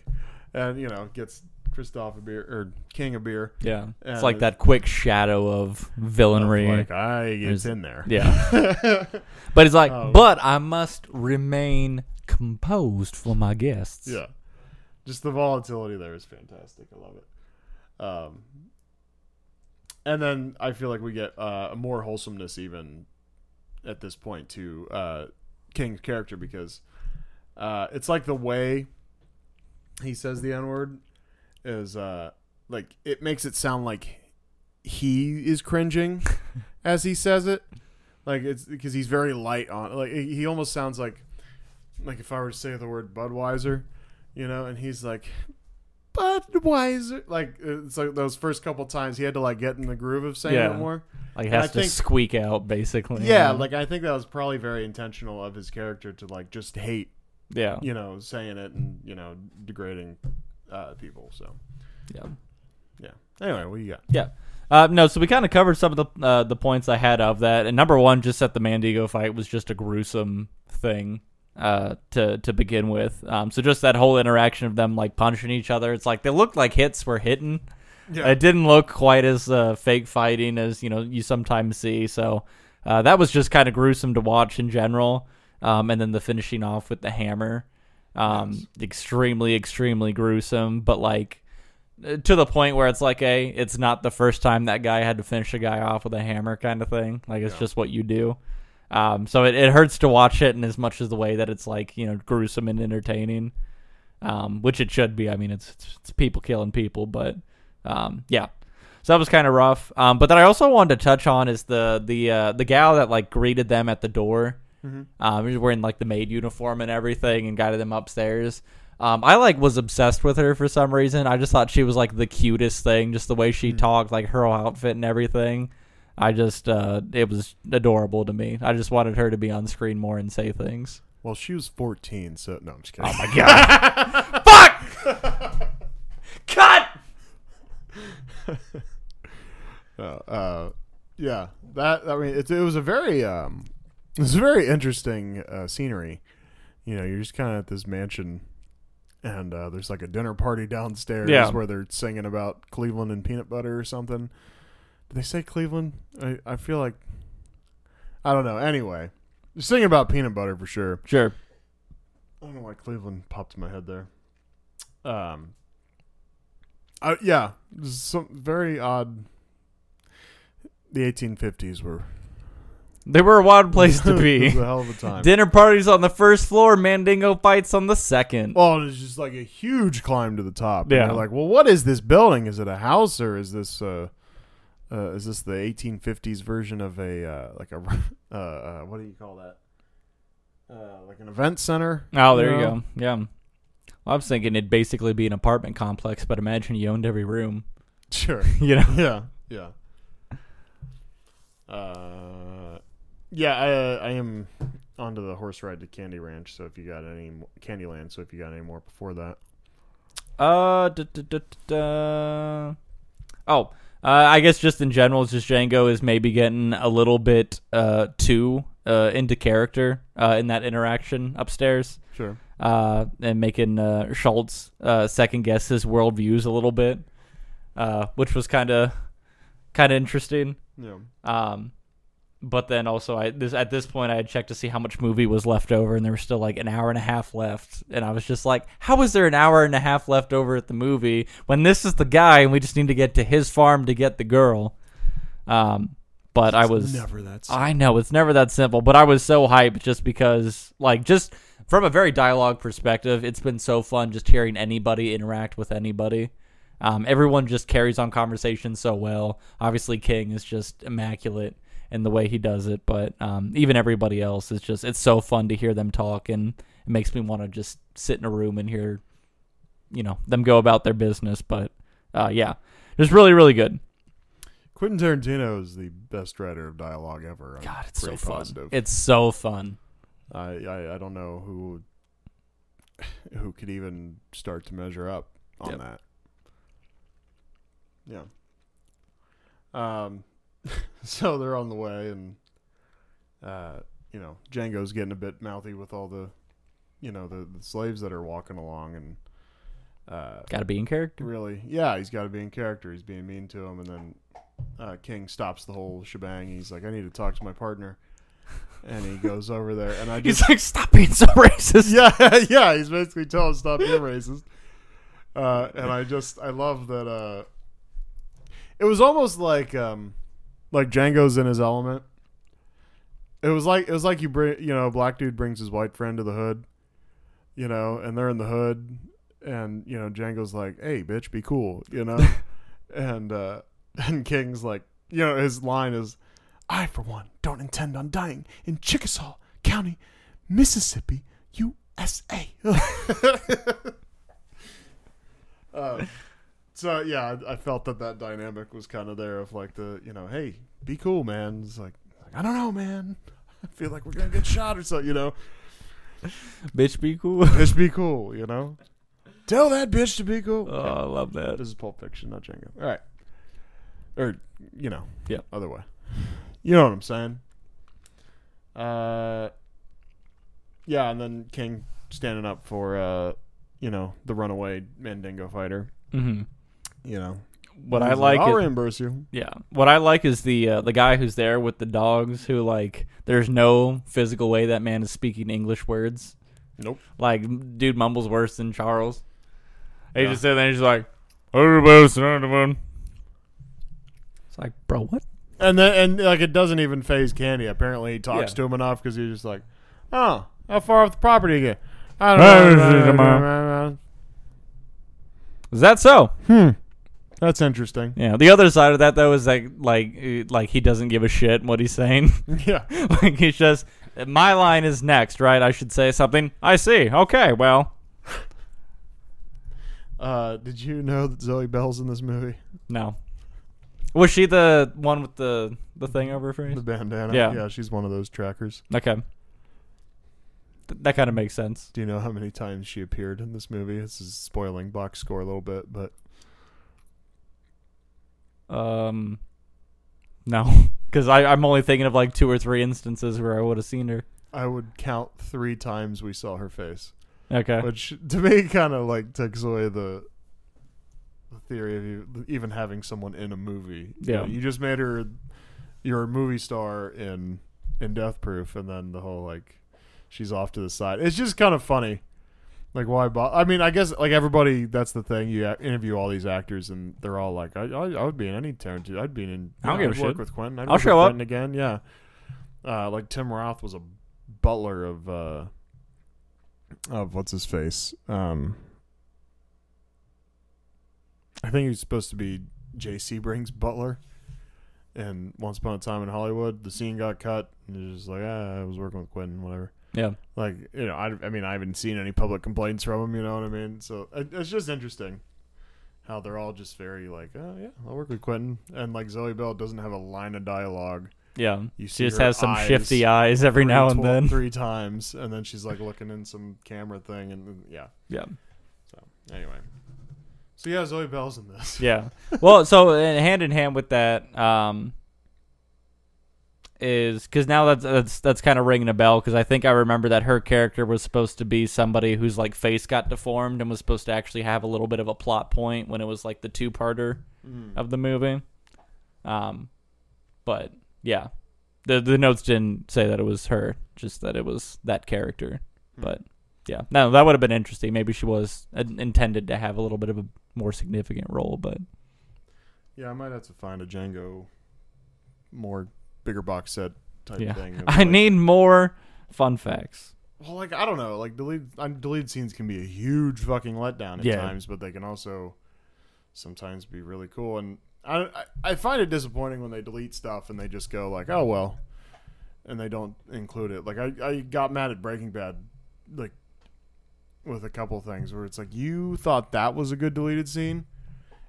and gets Christoph a beer or King a beer. Yeah, it's like that quick shadow of villainry. Like it's in there. Yeah, but it's like, but I must remain composed for my guests. Yeah. Just the volatility there is fantastic. I love it. And then I feel like we get a more wholesomeness even at this point to King's character, because it's like the way he says the N-word is like it makes it sound like he is cringing as he says it. Like it's because he's very light on. Like he almost sounds like if I were to say the word Budweiser. And he's like, Budweiser. Like, it's like those first couple times he had to, like, get in the groove of saying it more. Like, he has to squeak out, basically. Yeah, like, I think that was probably very intentional of his character to, like, just hate, saying it and, degrading people. So, yeah. Anyway, what do you got? Yeah. No, so we kind of covered some of the points I had of that. And number one, just that the Mandingo fight was just a gruesome thing. To begin with, so just that whole interaction of them like punching each other, it's like they looked like hits were hitting. Yeah. It didn't look quite as fake fighting as you sometimes see. So that was just kind of gruesome to watch in general. And then the finishing off with the hammer, extremely, extremely gruesome. But like to the point where it's like it's not the first time that guy had to finish a guy off with a hammer kind of thing. Like it's just what you do. So it hurts to watch it in as much as the way that it's like, gruesome and entertaining, which it should be. I mean, it's people killing people, but, yeah, so that was kind of rough. But then I also wanted to touch on is the gal that like greeted them at the door, was wearing like the maid uniform and everything and guided them upstairs. I like was obsessed with her for some reason. I just thought she was like the cutest thing, just the way she talked, like her outfit and everything. I just, it was adorable to me. I just wanted her to be on screen more and say things. Well, she was 14, so no, I'm just kidding. Oh my god! Fuck! Cut! Yeah, it was a very interesting scenery. You're just kind of at this mansion, and there's like a dinner party downstairs where they're singing about Cleveland and peanut butter or something. Did they say Cleveland? I feel like... I don't know. Anyway, they're singing about peanut butter for sure. Sure. I don't know why Cleveland popped in my head there. Yeah, some very odd... The 1850s were... They were a wild place to be. It was a hell of a time. Dinner parties on the first floor, Mandingo fights on the second. Well, it's just like a huge climb to the top. Yeah. And they're like, well, what is this building? Is it a house or is this the 1850s version of a what do you call that? Like an event center? Oh, there you go. Yeah. Well, I was thinking it'd basically be an apartment complex, but imagine you owned every room. Sure. Yeah. Yeah. Yeah, I am onto the horse ride to Candy Ranch. So if you got any Candyland, so if you got any more before that, I guess just in general, it's just Django is maybe getting a little bit too into character in that interaction upstairs. Sure. And making Schultz second guess his worldviews a little bit, which was kind of interesting. Yeah. But then also, at this point, I had checked to see how much movie was left over, and there was still like an hour and a half left. And I was just like, how is there an hour and a half left over at the movie when this is the guy and we just need to get to his farm to get the girl? But I was never that simple. I know it's never that simple, but I was so hyped just because, like, just from a very dialogue perspective, it's been so fun just hearing anybody interact with anybody. Everyone just carries on conversation so well. Obviously, King is just immaculate in the way he does it, but even everybody else is just, it's so fun to hear them talk, and it makes me want to just sit in a room and hear, them go about their business. But yeah, just really, really good. Quentin Tarantino is the best writer of dialogue ever. God, it's so fun. Positive. It's so fun. I don't know who could even start to measure up on that. Yeah. So they're on the way, and Django's getting a bit mouthy with all the the slaves that are walking along, and Got to be in character. really, yeah, he's got to be in character. He's being mean to him, and then King stops the whole shebang. He's like, I need to talk to my partner, and he goes over there, and I just He's like, stop being so racist. yeah, he's basically telling him stop being racist. And I love that. It was almost like Django's in his element. It was like you bring, a black dude brings his white friend to the hood, and they're in the hood, and Django's like, hey bitch, be cool, and King's like, his line is, I for one don't intend on dying in Chickasaw County, Mississippi, USA. So yeah, I felt that dynamic was kind of there of like the, hey, be cool, man. It's like, I don't know, man. I feel like we're gonna get shot or something, Bitch, be cool. Bitch, be cool, Tell that bitch to be cool. Oh, I love that. This is Pulp Fiction, not Django. All right. Or, Yeah. other way. You know what I'm saying? Yeah, and then King standing up for, the runaway Mandingo fighter. Mm-hmm. What I He's like I'll is, reimburse you. yeah. What I like is the guy who's there with the dogs, who, like, there's no physical way that man is speaking English words. Nope. Like, dude mumbles worse than Charles. He Yeah. just said that, he's like, it's like, bro, what? And then it doesn't even phase Candy. Apparently he talks Yeah. to him enough because he's just like, oh, how far off the property you get? I don't know. Is that so? That's interesting. Yeah. The other side of that, though, is like he doesn't give a shit what he's saying. Yeah. Like, he's just, my line is next, right? I should say something. I see. Okay, well. Did you know that Zoe Bell's in this movie? No. Was she the one with the thing over her face? The bandana. Yeah. Yeah, she's one of those trackers. Okay. That kind of makes sense. Do you know how many times she appeared in this movie? This is spoiling box score a little bit, but No. Because I'm only thinking of like 2 or 3 instances where I would have seen her. I would count 3 times we saw her face. Okay. Which, to me, kind of like takes away the theory of you even having someone in a movie. Yeah. You just made her your movie star in Death Proof, and then the whole, like, she's off to the side. It's just kind of funny. Like, why I mean, I guess, like, everybody, that's the thing. You interview all these actors, and they're all like, I would be in any Tarantino. I'd be in. I don't give a I'd work shit. with Quentin. I'd I'll work show with up. Quentin again. Yeah. Like, Tim Roth was a butler of what's his face? I think he was supposed to be J.C. Sebring's butler. And Once Upon a Time in Hollywood, the scene got cut, and he was just like, I was working with Quentin, whatever. Yeah. Like, I mean, I haven't seen any public complaints from him, you know what I mean? So it's just interesting how they're all just very like, oh, yeah, I'll work with Quentin. And, like, Zoe Bell doesn't have a line of dialogue. Yeah. You She see just her has some eyes shifty eyes every now and then. 3 times, and then she's, like, looking in some camera thing, and yeah. Yeah. So, anyway. So, yeah, Zoe Bell's in this. Yeah. Well, so hand in hand with that, is because now that's kind of ringing a bell, because I think I remember that her character was supposed to be somebody whose like face got deformed and was supposed to actually have a little bit of a plot point when it was like the two-parter of the movie. But yeah, the notes didn't say that it was her, just that it was that character. But yeah, no, that would have been interesting. Maybe she was intended to have a little bit of a more significant role, but Yeah, I might have to find a Django more bigger box set type thing. I need more fun facts. Well, like, I don't know. Like, deleted scenes can be a huge fucking letdown at times, but they can also sometimes be really cool. And I find it disappointing when they delete stuff and they just go like, oh, well, and they don't include it. Like, I got mad at Breaking Bad, like, with a couple things where it's like, you thought that was a good deleted scene,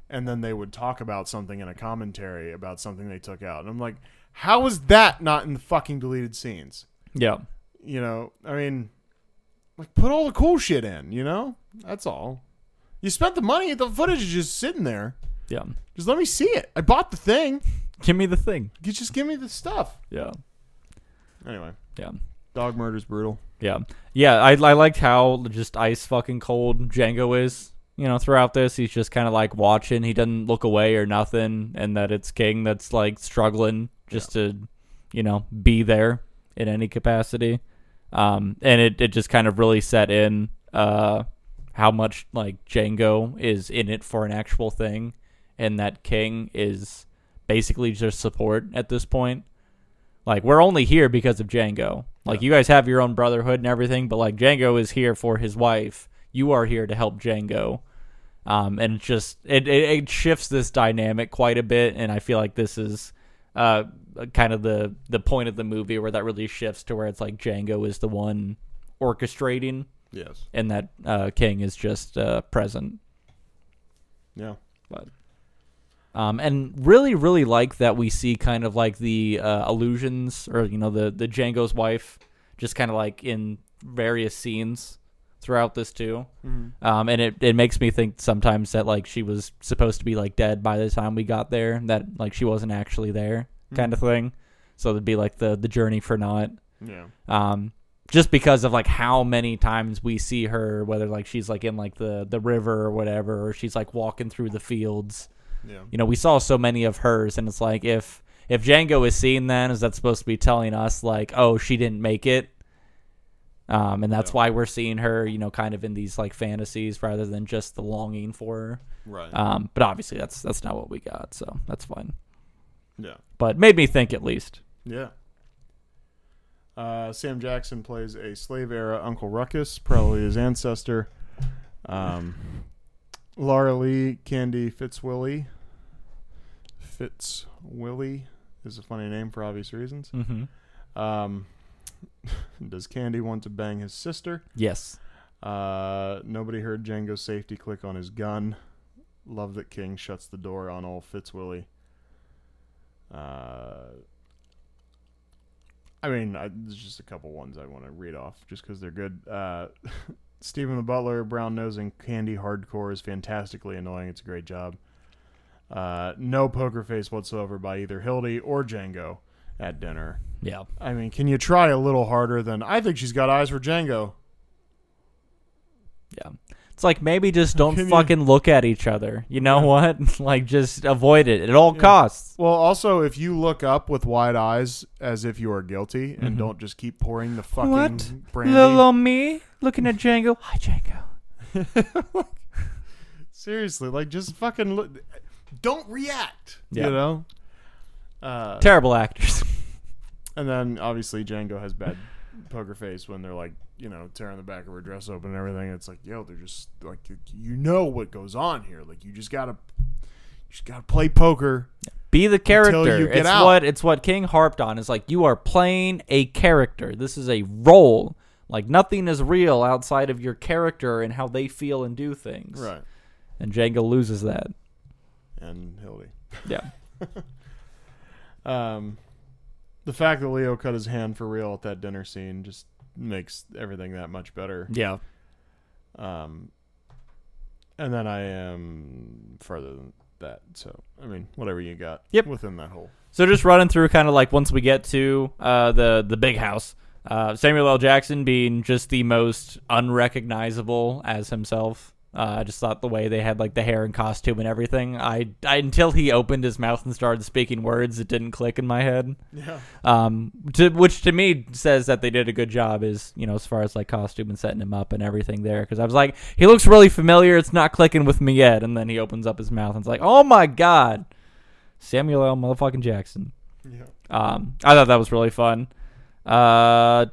and then they would talk about something in a commentary about something they took out. And I'm like, how is that not in the fucking deleted scenes? Yeah. You know, I mean, like, put all the cool shit in, you know? That's all. You spent the money, the footage is just sitting there. Yeah. Just let me see it. I bought the thing. Give me the thing. You just give me the stuff. Yeah. Anyway. Yeah. Dog murder's brutal. Yeah. Yeah, I liked how just ice fucking cold Django is. You know, throughout this, he's just kind of like watching. He doesn't look away or nothing, and that it's King that's like struggling just to, you know, be there in any capacity. And it just kind of really set in how much like Django is in it for an actual thing, and that King is basically just support at this point. Like, we're only here because of Django. Like, you guys have your own brotherhood and everything, but like Django is here for his wife. You are here to help Django. And it just it shifts this dynamic quite a bit, and I feel like this is kind of the point of the movie where that really shifts to where it's like Django is the one orchestrating, Yes. and that King is just present. Yeah. But and really like that we see kind of like the allusions, or you know, the Django's wife just kind of like in various scenes throughout this too. And it makes me think sometimes that like she was supposed to be like dead by the time we got there, that like she wasn't actually there kind of thing. So it'd be like the journey for naught. Yeah. Just because of like how many times we see her, whether like she's like in like the river or whatever, or she's like walking through the fields. Yeah. You know, we saw so many of hers, and it's like if Django is seeing then, is that supposed to be telling us like, oh, she didn't make it? And that's why we're seeing her, you know, kind of in these like fantasies rather than just the longing for her. Right. But obviously that's not what we got, so that's fine. Yeah. But made me think at least. Yeah. Sam Jackson plays a slave era Uncle Ruckus, probably his ancestor. Laura Lee Candy Fitzwillie is a funny name for obvious reasons. Mm-hmm. Does Candy want to bang his sister? Yes. Nobody heard Django's safety click on his gun. Love that King shuts the door on old Fitzwillie. I mean, there's just a couple ones I want to read off just because they're good. Stephen the Butler, brown-nosing Candy hardcore, is fantastically annoying. It's a great job. No poker face whatsoever by either Hildy or Django at dinner. Yeah. I mean, can you try a little harder than, I think she's got eyes for Django? Yeah. It's like, maybe just don't Can you- fucking look at each other. You know what? Like, just avoid it at all costs. Well, also, if you look up with wide eyes as if you are guilty and don't just keep pouring the fucking What? brandy. Little me looking at Django. Hi, Django. Seriously, like, just fucking look. Don't react, Yeah. you know? Terrible actors. And then, obviously, Django has bad poker face when they're, like, you know, tearing the back of her dress open and everything. It's like, yo, they're just, like, you know what goes on here. Like, you just gotta play poker. Be the character. you get out. It's what King harped on. Is like, you are playing a character. This is a role. Like, nothing is real outside of your character and how they feel and do things. Right. And Django loses that. And Hildy. Yeah. The fact that Leo cut his hand for real at that dinner scene just makes everything that much better. Yeah. And then I am further than that. So, I mean, whatever you got Yep. within that whole So just running through kind of like once we get to the big house, Samuel L. Jackson being just the most unrecognizable as himself. I just thought the way they had like the hair and costume and everything. I until he opened his mouth and started speaking words, it didn't click in my head. Yeah. Which to me says that they did a good job, is as far as like costume and setting him up and everything there. Because I was like, he looks really familiar. It's not clicking with me yet. And then he opens up his mouth and it's like, oh my god, Samuel L. motherfucking Jackson. Yeah. I thought that was really fun. And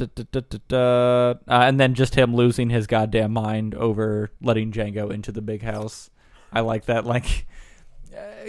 then just him losing his goddamn mind over letting Django into the big house. I like that. Like,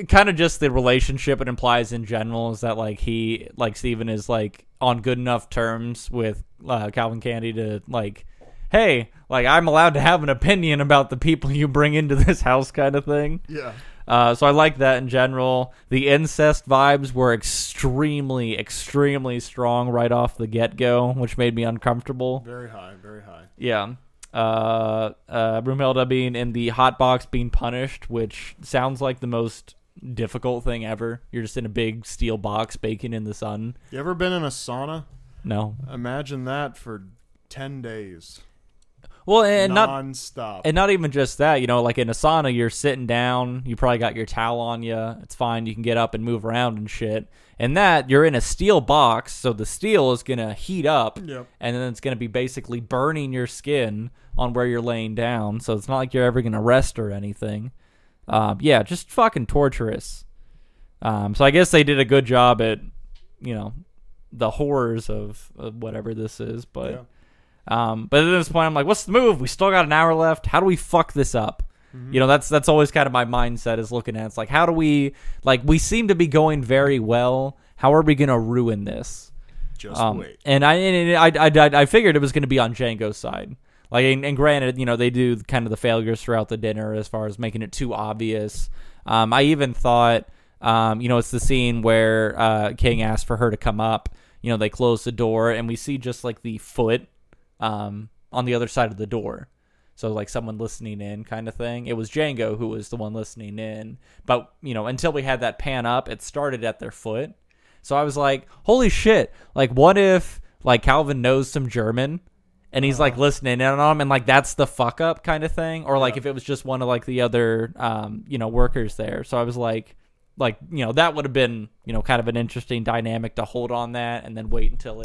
kind of just the relationship it implies in general is that like he, like Steven is like on good enough terms with Calvin Candy to like, hey, like I'm allowed to have an opinion about the people you bring into this house, kind of thing. Yeah. So I like that in general. The incest vibes were extremely, extremely strong right off the get-go, which made me uncomfortable. Very high, very high. Yeah. Broomhilda being in the hot box being punished, which sounds like the most difficult thing ever. You're just in a big steel box baking in the sun. You ever been in a sauna? No. Imagine that for 10 days. Well, and non-stop. not even just that, like in a sauna, you're sitting down, you probably got your towel on you, it's fine, you can get up and move around and shit. And that, you're in a steel box, so the steel is going to heat up, Yep. and then it's going to be basically burning your skin on where you're laying down, so it's not like you're ever going to rest or anything. Yeah, just fucking torturous. So I guess they did a good job at, the horrors of whatever this is, but... Yeah. But at this point, I'm like, what's the move? We still got an hour left. How do we fuck this up? Mm-hmm. That's always kind of my mindset is looking at. It's like, how do we, like, we seem to be going very well. How are we going to ruin this? Just wait. And I figured it was going to be on Django's side. Like, and granted, they do kind of the failures throughout the dinner as far as making it too obvious. I even thought, it's the scene where King asked for her to come up. They close the door and we see just like the foot on the other side of the door, so like someone listening in kind of thing. It was Django who was the one listening in, but until we had that pan up, it started at their foot. So I was like, holy shit, like what if like Calvin knows some German and he's like listening in on them, and like that's the fuck up kind of thing, or like if it was just one of like the other workers there. So I was like that would have been kind of an interesting dynamic to hold on that and then wait until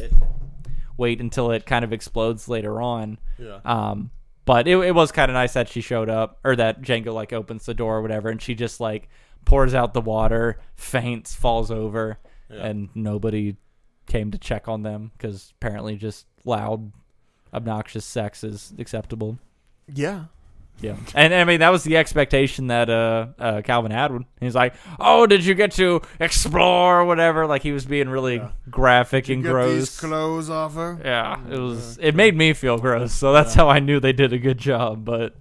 it kind of explodes later on. Yeah. But it was kind of nice that she showed up, or that Django like opens the door or whatever, and she just like pours out the water, faints, falls over, and nobody came to check on them because apparently just loud, obnoxious sex is acceptable. Yeah. Yeah, and I mean that was the expectation that Calvin had. He's like, "Oh, did you get to explore or whatever?" Like he was being really graphic and Get gross. these clothes off her? Yeah, it was. It made me feel gross, so that's how I knew they did a good job. But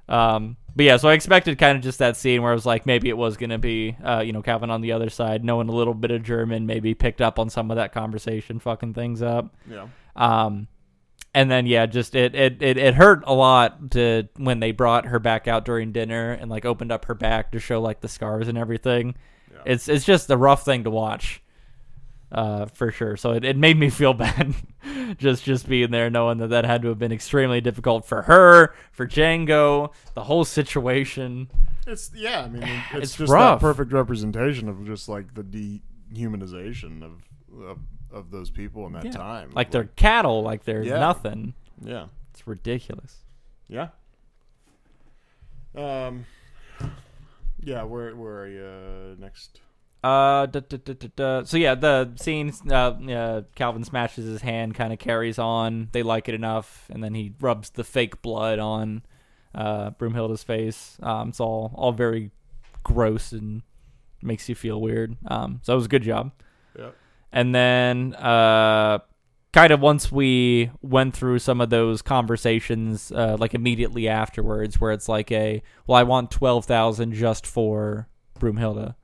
yeah, so I expected kind of just that scene where it was like maybe it was gonna be Calvin on the other side, knowing a little bit of German, maybe picked up on some of that conversation, fucking things up. Yeah. And then just it hurt a lot when they brought her back out during dinner and like opened up her back to show like the scars and everything. Yeah. It's just a rough thing to watch, for sure. So it made me feel bad just being there, knowing that had to have been extremely difficult for her, for Django, the whole situation. It's it's just rough. that perfect representation of just like the dehumanization of those people in that time. Like they're cattle, like they're nothing. Yeah. It's ridiculous. Yeah. Yeah, where are you next? So yeah, the scene, Calvin smashes his hand, kind of carries on. They like it enough, and then he rubs the fake blood on Broomhilda's face. It's all very gross and makes you feel weird. So it was a good job. Yeah. And then kind of once we went through some of those conversations, like immediately afterwards, where it's like I want 12,000 just for Broomhilda.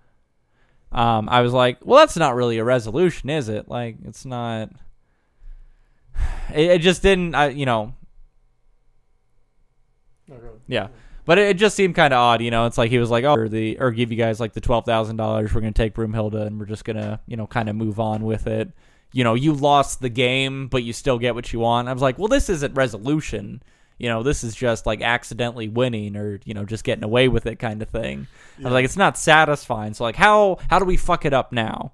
I was like, well, that's not really a resolution, is it? Like, it's not. It just didn't. Yeah. But it just seemed kind of odd, you know. It's like he was like, "Oh, or give you guys like the $12,000. We're gonna take Broomhilda and we're just gonna, you know, kind of move on with it. You know, you lost the game, but you still get what you want." I was like, "Well, this isn't resolution. You know, this is just like accidentally winning or, you know, just getting away with it kind of thing." I was like, "It's not satisfying." So like, how do we fuck it up now?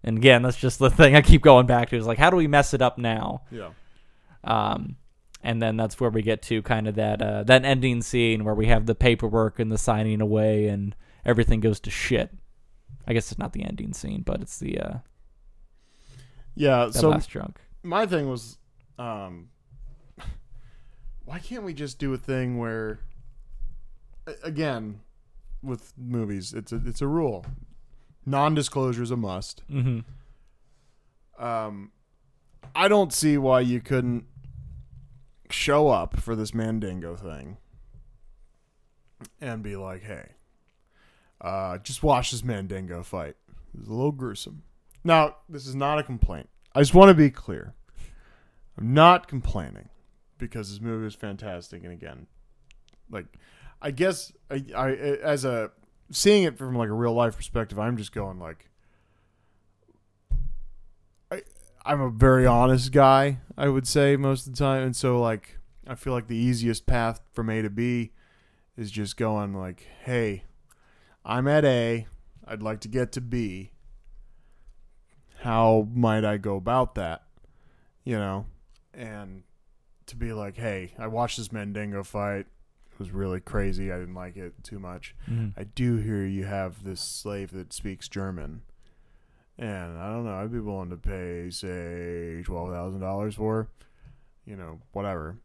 And again, that's just the thing I keep going back to is like, how do we mess it up now? Yeah. And then that's where we get to kind of that ending scene where we have the paperwork and the signing away and everything goes to shit. I guess it's not the ending scene, but it's the so last drunk. My thing was, why can't we just do a thing where, again, with movies, it's a rule. Non-disclosure is a must. Mm-hmm. I don't see why you couldn't show up for this Mandingo thing and be like, "Hey, just watch this Mandingo fight. It's a little gruesome." Now, this is not a complaint. I just want to be clear. I'm not complaining because this movie is fantastic. And again, like, I guess I as a seeing it from like a real life perspective, I'm just going like, I'm a very honest guy, I would say, most of the time. And so, like, I feel like the easiest path from A to B is just going, like, "Hey, I'm at A. I'd like to get to B. How might I go about that?" You know? And to be like, "Hey, I watched this Mandingo fight. It was really crazy. I didn't like it too much. Mm-hmm. I do hear you have this slave that speaks German. And I don't know, I'd be willing to pay, say, $12,000 for, you know, whatever."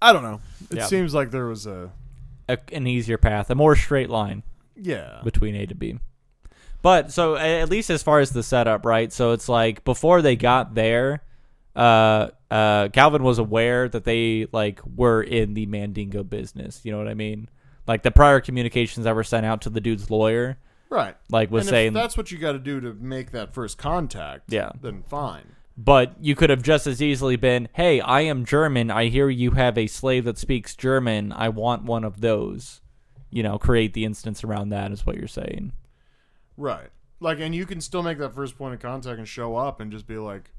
I don't know. It seems like there was an easier path, a more straight line. Yeah. Between A to B. But so at least as far as the setup, right? So it's like before they got there, Calvin was aware that they like were in the Mandingo business. You know what I mean? Like the prior communications that were sent out to the dude's lawyer. Right. Like was and saying if that's what you got to do to make that first contact. Yeah. Then fine. But you could have just as easily been, "Hey, I am German. I hear you have a slave that speaks German. I want one of those." You know, create the instance around that is what you're saying. Right. Like, and you can still make that first point of contact and show up and just be like,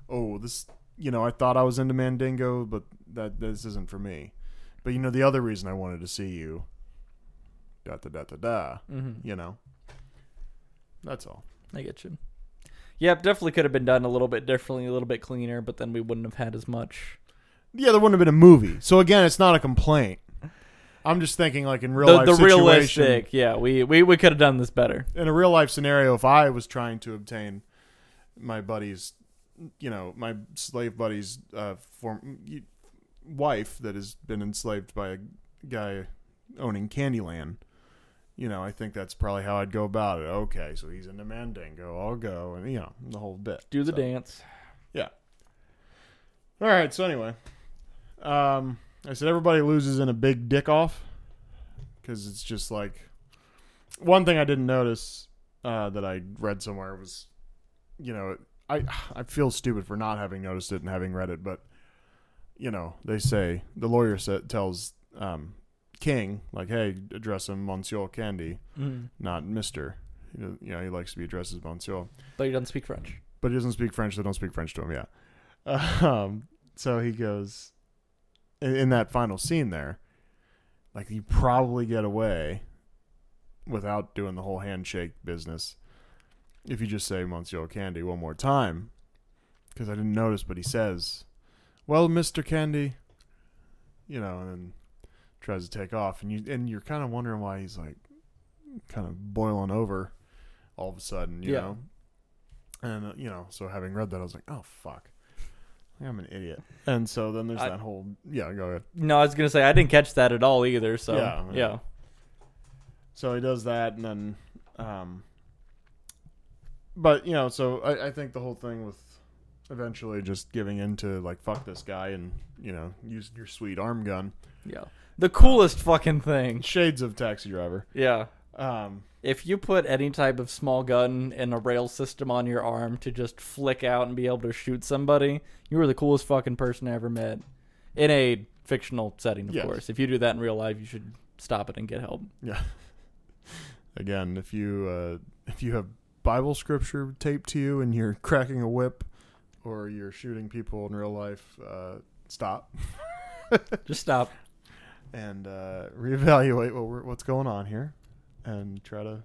"Oh, this, you know, I thought I was into Mandingo, but this isn't for me. But, you know, the other reason I wanted to see you, Mm-hmm. you know. That's all. I get you. Yep, definitely could have been done a little bit differently, a little bit cleaner, but then we wouldn't have had as much. Yeah, there wouldn't have been a movie. So, again, it's not a complaint. I'm just thinking, like, in real life the situation. Realistic, yeah, we could have done this better. In a real life scenario, if I was trying to obtain my buddy's, you know, my slave buddy's wife that has been enslaved by a guy owning Candyland, you know, I think that's probably how I'd go about it. Okay, so he's into Mandingo. I'll go, and, you know, the whole bit. Do the dance. Yeah. All right, so anyway. I said everybody loses in a big dick off because it's just like one thing I didn't notice that I read somewhere was, you know, I feel stupid for not having noticed it and having read it, but, you know, they say the lawyer tells King, like, "Hey, address him Monsieur Candy, not Mister." You know, he likes to be addressed as Monsieur. But he doesn't speak French. But he doesn't speak French. They don't speak French to him. Yeah. So he goes in that final scene there. Like, you probably get away without doing the whole handshake business if you just say Monsieur Candy one more time. Because I didn't notice, but he says, "Well, Mr. Candy," you know, and then tries to take off, and you're kind of wondering why he's like kind of boiling over all of a sudden, you know. And you know, so having read that, I was like, "Oh fuck, I'm an idiot." And so then there's that whole go ahead. No, I was gonna say I didn't catch that at all either. So yeah. So he does that, and then, but you know, so I think the whole thing with eventually just giving in to like fuck this guy and, you know, use your sweet arm gun. Yeah. The coolest fucking thing. Shades of Taxi Driver. Yeah. If you put any type of small gun in a rail system on your arm to just flick out and be able to shoot somebody, you were the coolest fucking person I ever met. In a fictional setting, of Yes. course. If you do that in real life, you should stop it and get help. Yeah. Again, if you have Bible scripture taped to you and you're cracking a whip or you're shooting people in real life, stop. Just stop. And reevaluate what's going on here, and try to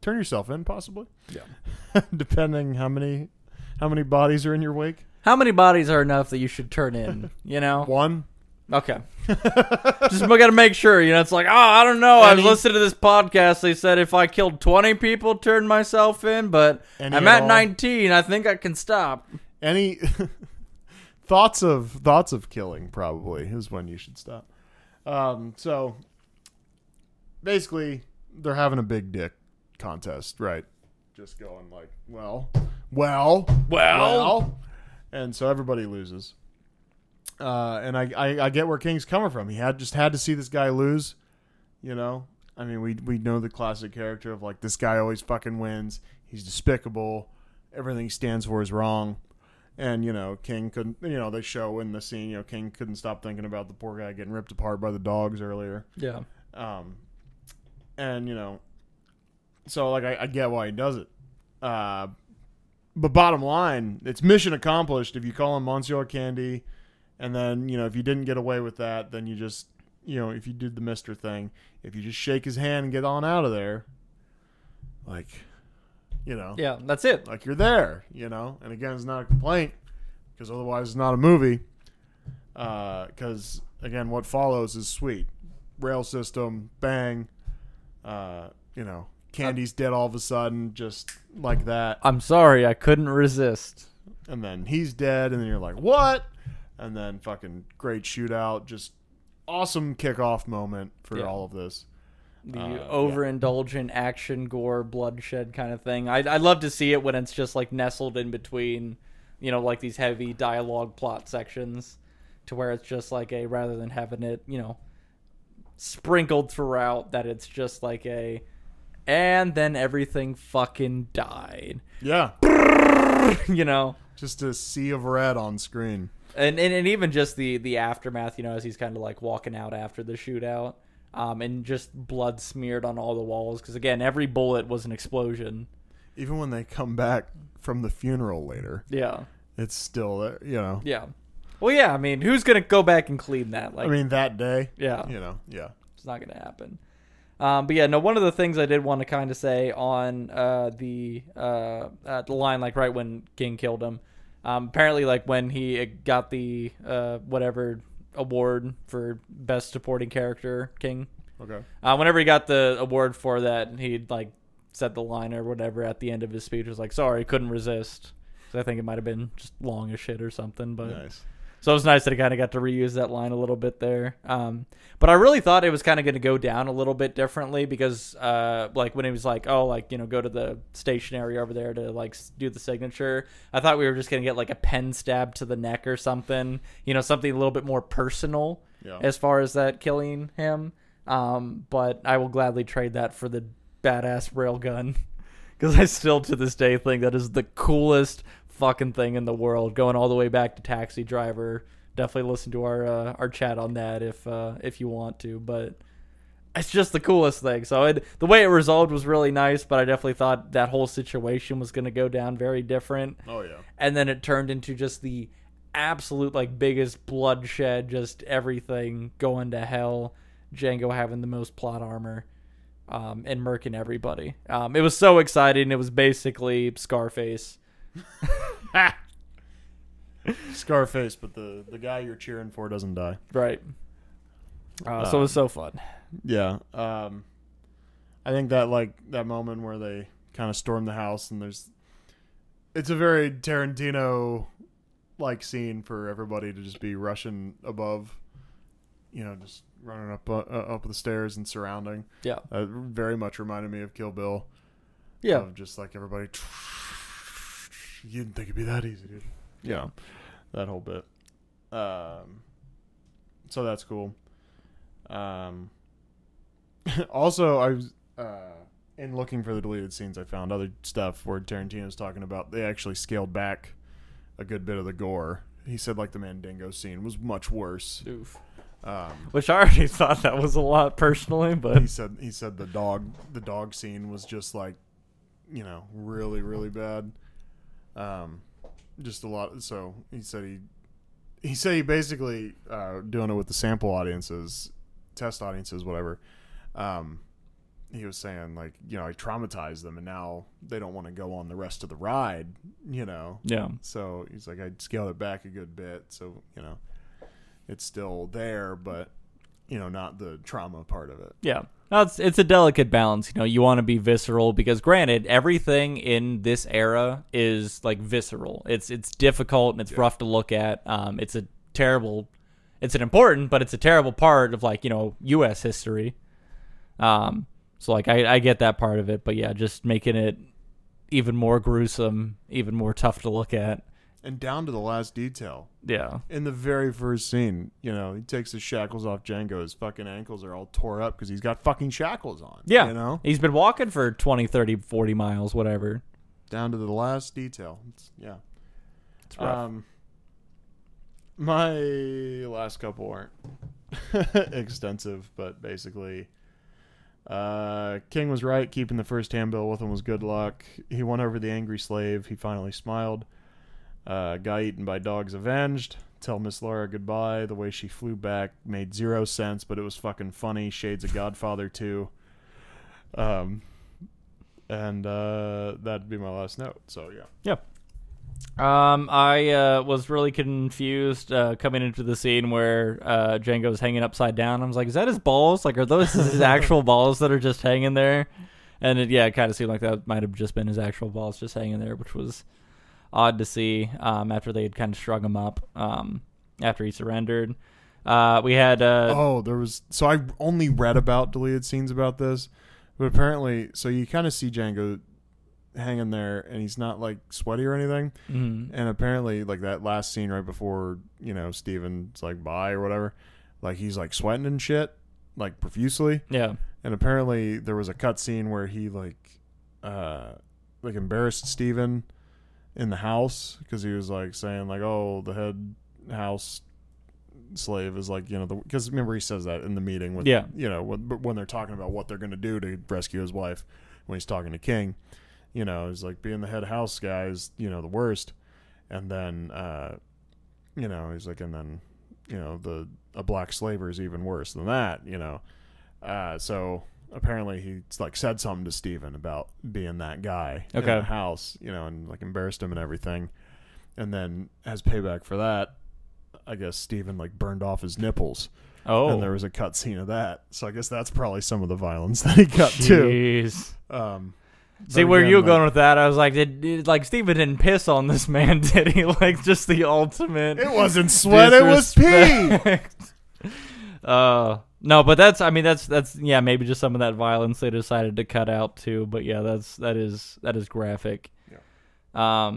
turn yourself in, possibly. Yeah. Depending how many bodies are in your wake. How many bodies are enough that you should turn in? You know. One. Okay. Just we gotta make sure. You know, it's like, oh, I don't know. I was listening to this podcast. They said if I killed 20 people, turn myself in, but I'm at 19. I think I can stop. Any thoughts of killing probably is when you should stop. So basically, they're having a big dick contest, right? Just going like, well, and so everybody loses. And I get where King's coming from. He had to see this guy lose, you know. I mean, we know the classic character of like, this guy always fucking wins. He's despicable. Everything he stands for is wrong. And, you know, King couldn't, you know, they show in the scene, you know, King couldn't stop thinking about the poor guy getting ripped apart by the dogs earlier. Yeah. And, you know, so like I get why he does it. But bottom line, it's mission accomplished if you call him Monsieur Candy. And then, you know, if you didn't get away with that, then you just, you know, if you did the Mr. thing, if you just shake his hand and get on out of there, like, you know. Yeah, that's it. Like, you're there, you know. And again, it's not a complaint, because otherwise it's not a movie. Because, again, what follows is sweet. Rail system, bang, you know, Candy's dead all of a sudden, just like that. I'm sorry, I couldn't resist. And then he's dead, and then you're like, what? And then fucking great shootout, just awesome kickoff moment for all of this. The overindulgent action, gore, bloodshed kind of thing. I'd love to see it when it's just like nestled in between, you know, like these heavy dialogue plot sections, to where it's just like rather than having it, you know, sprinkled throughout, that it's just like and then everything fucking died. Yeah. You know? Just a sea of red on screen. And even just the aftermath, you know, as he's kind of like walking out after the shootout, and just blood smeared on all the walls. Because, again, every bullet was an explosion. Even when they come back from the funeral later. Yeah. It's still there, you know. Yeah. Well, yeah, I mean, who's going to go back and clean that? Like, I mean, that day. Yeah. You know, yeah. It's not going to happen. But yeah, no, one of the things I did want to kind of say on the line, like right when King killed him, apparently like when he got the whatever award for best supporting character, King. Okay. Whenever he got the award for that, he'd like said the line or whatever at the end of his speech, was like, sorry, couldn't resist. So I think it might have been just long as shit or something, but Nice. so it was nice that I kind of got to reuse that line a little bit there. But I really thought it was kind of going to go down a little bit differently, because like when he was like, oh, like, you know, go to the stationery over there to like do the signature, I thought we were just going to get like a pen stab to the neck or something, you know, something a little bit more personal as far as that killing him. But I will gladly trade that for the badass railgun, because I still to this day think that is the coolest fucking thing in the world, going all the way back to Taxi Driver. Definitely listen to our chat on that if you want to, but it's just the coolest thing. So the way it resolved was really nice, but I definitely thought that whole situation was going to go down very different. Oh yeah. And then it turned into just the absolute like biggest bloodshed, just everything going to hell. Django having the most plot armor, and murking everybody. It was so exciting. It was basically Scarface. Scarface, but the guy you're cheering for doesn't die. Right. So it was so fun. Yeah. I think that moment where they kind of storm the house, and it's a very Tarantino like scene for everybody to just be rushing above, you know, just running up the stairs and surrounding. Yeah. Very much reminded me of Kill Bill. Yeah. Of just like everybody. You didn't think it'd be that easy, dude. Yeah. That whole bit. So that's cool. Also, I was in looking for the deleted scenes, I found other stuff where Tarantino's talking about they actually scaled back a good bit of the gore he said like the Mandingo scene was much worse. Oof. Which I already thought that was a lot personally, but he said the dog scene was just like, you know, really really bad. Just a lot. So he said he basically doing it with the sample audiences, test audiences, whatever. He was saying like, you know, I traumatized them and now they don't want to go on the rest of the ride, you know. Yeah. So he's like, I scaled it back a good bit, so you know, it's still there, but you know, not the trauma part of it. Yeah. No, it's a delicate balance. You know, you want to be visceral because, granted, everything in this era is like visceral. It's difficult and it's rough to look at. It's an important, but it's a terrible part of, like, you know, U.S. history. So like I get that part of it, but yeah, just making it even more gruesome, even more tough to look at. And down to the last detail. Yeah. In the very first scene, you know, he takes the shackles off Django. His fucking ankles are all tore up because he's got fucking shackles on. Yeah. You know? He's been walking for 20, 30, 40 miles, whatever. Down to the last detail. It's rough. My last couple aren't extensive, but basically, King was right. Keeping the first handbill with him was good luck. He won over the angry slave. He finally smiled. Guy eaten by dogs avenged. Tell Miss Laura goodbye. The way she flew back made 0 sense, but it was fucking funny. Shades of Godfather 2. And that'd be my last note. So yeah. Yep. I was really confused coming into the scene where Django's hanging upside down. I was like, is that his balls? Like, are those his actual balls that are just hanging there? And it kind of seemed like that might have just been his actual balls just hanging there, which was odd to see after they had kind of strung him up after he surrendered. We had... So I only read about deleted scenes about this, but apparently, so you kind of see Django hanging there and he's not like sweaty or anything. Mm-hmm. And apparently, like that last scene right before, you know, Steven's like bye or whatever, like he's like sweating and shit, like profusely. Yeah. And apparently there was a cut scene where he like embarrassed Steven in the house because he was like saying like, oh, the head house slave is like, you know, because remember he says that in the meeting with, you know, when they're talking about what they're going to do to rescue his wife when he's talking to King, you know, he's like, being the head house guy is, you know, the worst. And then, you know, he's like, and then, you know, a black slaver is even worse than that, you know. So apparently he like said something to Steven about being that guy in the house, you know, and like embarrassed him and everything. And then as payback for that, I guess Steven like burned off his nipples. Oh. And there was a cut scene of that. So I guess that's probably some of the violence that he cut too. See where you were going with that? I was like, did like Steven didn't piss on this man, did he? Like just the ultimate. It wasn't sweat, it was pee. No, but that's maybe just some of that violence they decided to cut out too. But yeah, that is graphic. Yeah.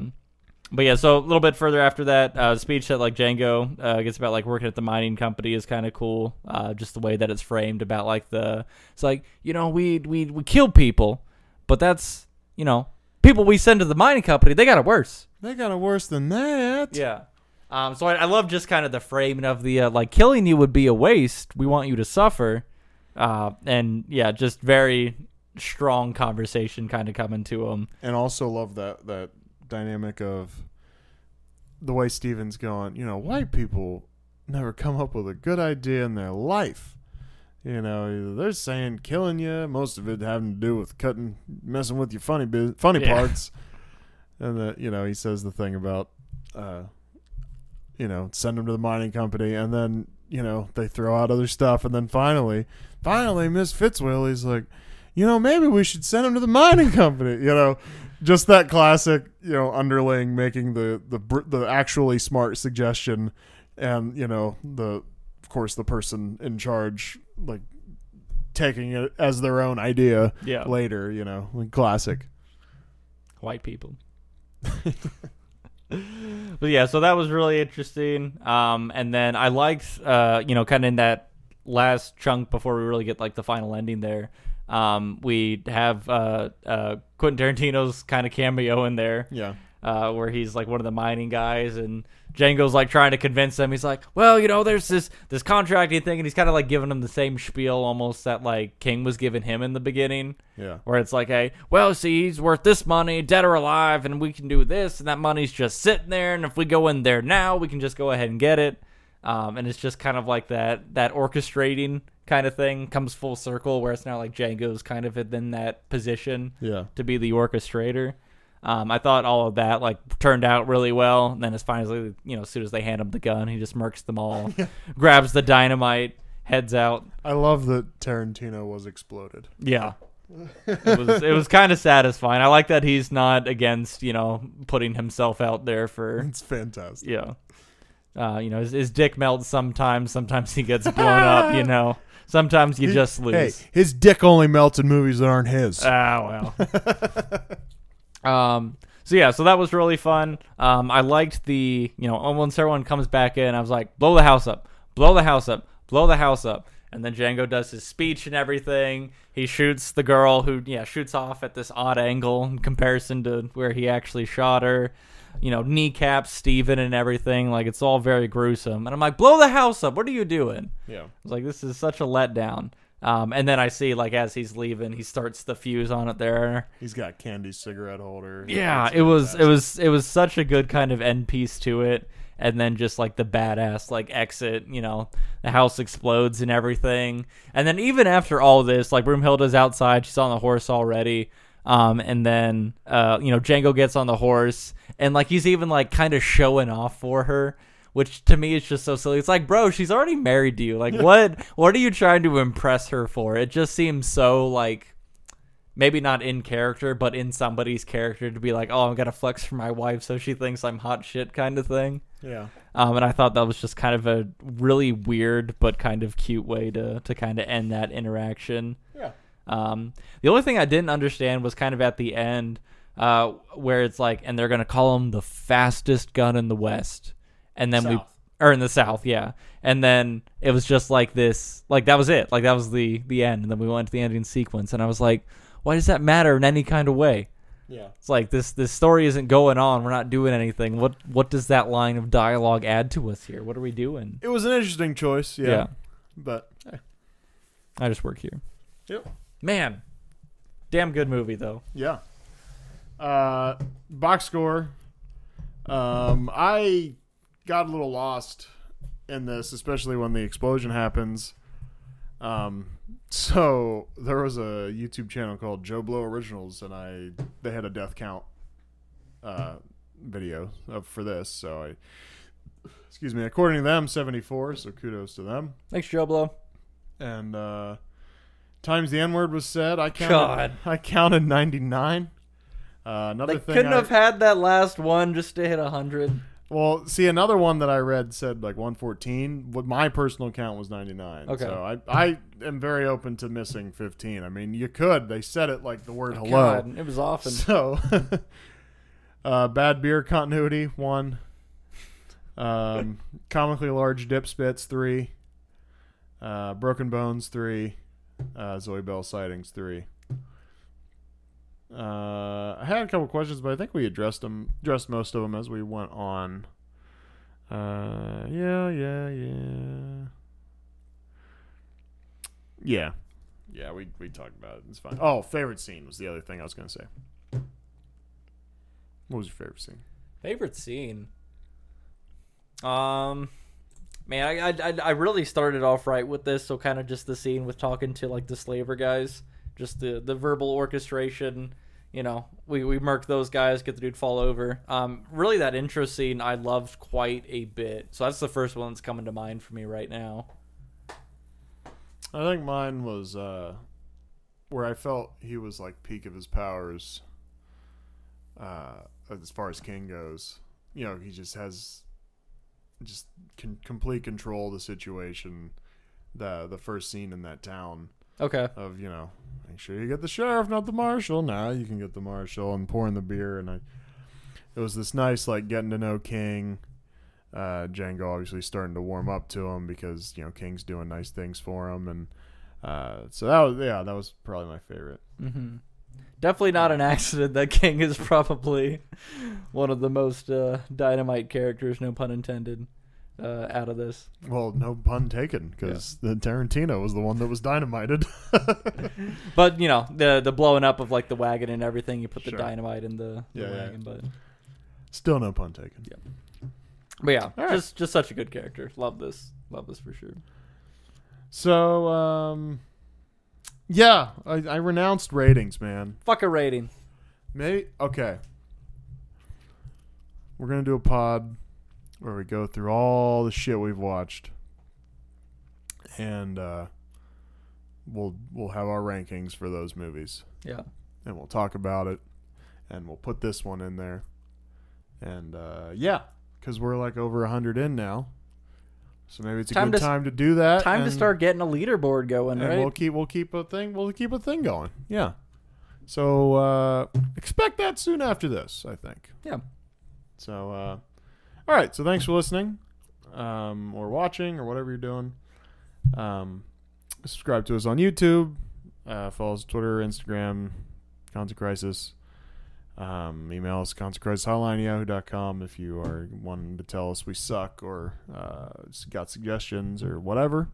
But yeah, so a little bit further after that, speech that like Django gets about like working at the mining company is kind of cool. Just the way that it's framed about like it's like, you know, we kill people, but that's, you know, people we send to the mining company, they got it worse. They got it worse than that. Yeah. So I love just kind of the framing of the like killing you would be a waste. We want you to suffer, and yeah, just very strong conversation kind of coming to him. And also love that dynamic of the way Steven's going, you know, white people never come up with a good idea in their life. You know, they're saying killing you, most of it having to do with messing with your funny parts. And that, you know, he says the thing about, you know, send them to the mining company, and then, you know, they throw out other stuff, and then finally, Miss Fitzwilly's like, you know, maybe we should send him to the mining company, you know. Just that classic, you know, underling making the actually smart suggestion, and you know of course the person in charge like taking it as their own idea later, you know, like classic white people. But yeah, so that was really interesting. And then I liked, you know, kind of in that last chunk before we really get like the final ending there. We have Quentin Tarantino's kind of cameo in there, where he's like one of the mining guys, and Django's like trying to convince him. He's like, well, you know, there's this contracting thing, and he's kind of like giving him the same spiel almost that like King was giving him in the beginning. Yeah. Where it's like, hey, well, see, he's worth this money, dead or alive, and we can do this, and that money's just sitting there, and if we go in there now, we can just go ahead and get it. And it's just kind of like that orchestrating kind of thing comes full circle, where it's now like Django's kind of in that position to be the orchestrator. I thought all of that like turned out really well. And then it's finally, you know, as soon as they hand him the gun, he just murks them all, grabs the dynamite, heads out. I love that Tarantino was exploded. Yeah. It was kind of satisfying. I like that he's not against, you know, putting himself out there for. It's fantastic. Yeah. You know, his dick melts sometimes. Sometimes he gets blown up, you know. Sometimes you just lose. Hey, his dick only melts in movies that aren't his. Ah, well. So yeah, so that was really fun. I liked the, you know, once everyone comes back in, I was like, blow the house up, blow the house up, blow the house up. And then Django does his speech and everything. He shoots the girl who, shoots off at this odd angle in comparison to where he actually shot her. You know, kneecaps Steven and everything. Like, it's all very gruesome. And I'm like, blow the house up. What are you doing? Yeah. I was like, this is such a letdown. And then I see, like, as he's leaving, he starts the fuse on it there. He's got candy cigarette holder. Yeah, it was such a good kind of end piece to it. And then just like the badass like exit, you know, the house explodes and everything. And then even after all this, like Broomhilda's outside, she's on the horse already. And then Django gets on the horse and like he's even like kind of showing off for her, which to me is just so silly. It's like, bro, she's already married to you. Like what are you trying to impress her for? It just seems so like maybe not in character, but in somebody's character to be like, oh, I'm gonna flex for my wife so she thinks I'm hot shit kind of thing. Yeah. And I thought that was just kind of a really weird but kind of cute way to kind of end that interaction. Yeah. The only thing I didn't understand was kind of at the end where it's like, and they're gonna call him the fastest gun in the West, and then in the South, yeah. And then it was just like this, like that was it, like that was the end, and then we went to the ending sequence, and I was like, why does that matter in any kind of way? Yeah. It's like this story isn't going on. We're not doing anything. What does that line of dialogue add to us here? What are we doing? It was an interesting choice, yeah. But hey. I just work here. Yep. Man. Damn good movie though. Yeah. Box score. I got a little lost in this, especially when the explosion happens. So there was a YouTube channel called Joe Blow Originals, and they had a death count video for this. So according to them, 74. So kudos to them. Thanks, Joe Blow. And times the N-word was said. I counted 99. Another thing couldn't have had that last one just to hit 100. Well, see, another one that I read said like 114. What my personal count was 99. Okay. So I am very open to missing 15. I mean, you could. They said it like the word hello. God, it was often. So, bad beer continuity 1. Comically large dip spits 3. Broken bones 3. Zoe Bell sightings 3. I had a couple questions, but I think we addressed most of them as we went on. Yeah. We talked about it. It's fine. Oh, favorite scene was the other thing I was gonna say. What was your favorite scene? Favorite scene? Man, I really started off right with this. So kind of just the scene with talking to like the slaver guys. Just the verbal orchestration, you know, we murk those guys, get the dude fall over. Really that intro scene I loved quite a bit. So that's the first one that's coming to mind for me right now. I think mine was where I felt he was like peak of his powers as far as King goes. You know, he just has complete control of the situation. The first scene in that town. Okay. Of, you know, make sure you get the sheriff, not the marshal. Now you can get the marshal, and pouring the beer. And it was this nice, like, getting to know King. Django obviously starting to warm up to him because, you know, King's doing nice things for him. And so that was probably my favorite. Mm-hmm. Definitely not an accident that King is probably one of the most dynamite characters, no pun intended, out of this. Well, no pun taken, because the Tarantino was the one that was dynamited. But the blowing up of like the wagon and everything, you put the Sure. dynamite in the wagon, but Still no pun taken. yeah. But yeah, All right. just such a good character. Love this for sure. So, yeah, I renounced ratings, man. Fuck a rating. Okay. We're gonna do a pod where we go through all the shit we've watched, and we'll have our rankings for those movies, Yeah. and we'll talk about it, and we'll put this one in there, and yeah, because we're like over 100 in now, so maybe it's a good time to do that. Time to start getting a leaderboard going, and right? we'll keep a thing going. Yeah. So expect that soon after this, I think. Yeah. So all right. So thanks for listening, or watching, or whatever you're doing. Subscribe to us on YouTube. Follow us on Twitter, Instagram, Concert Crisis. Email us concertcrisishotline@yahoo.com if you are wanting to tell us we suck or got suggestions or whatever.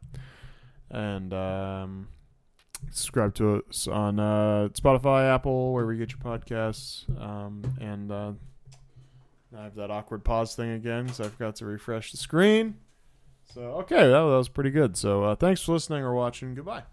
And subscribe to us on Spotify, Apple, wherever you get your podcasts. And I have that awkward pause thing again, so I forgot to refresh the screen. So, okay, that was pretty good. So thanks for listening or watching. Goodbye.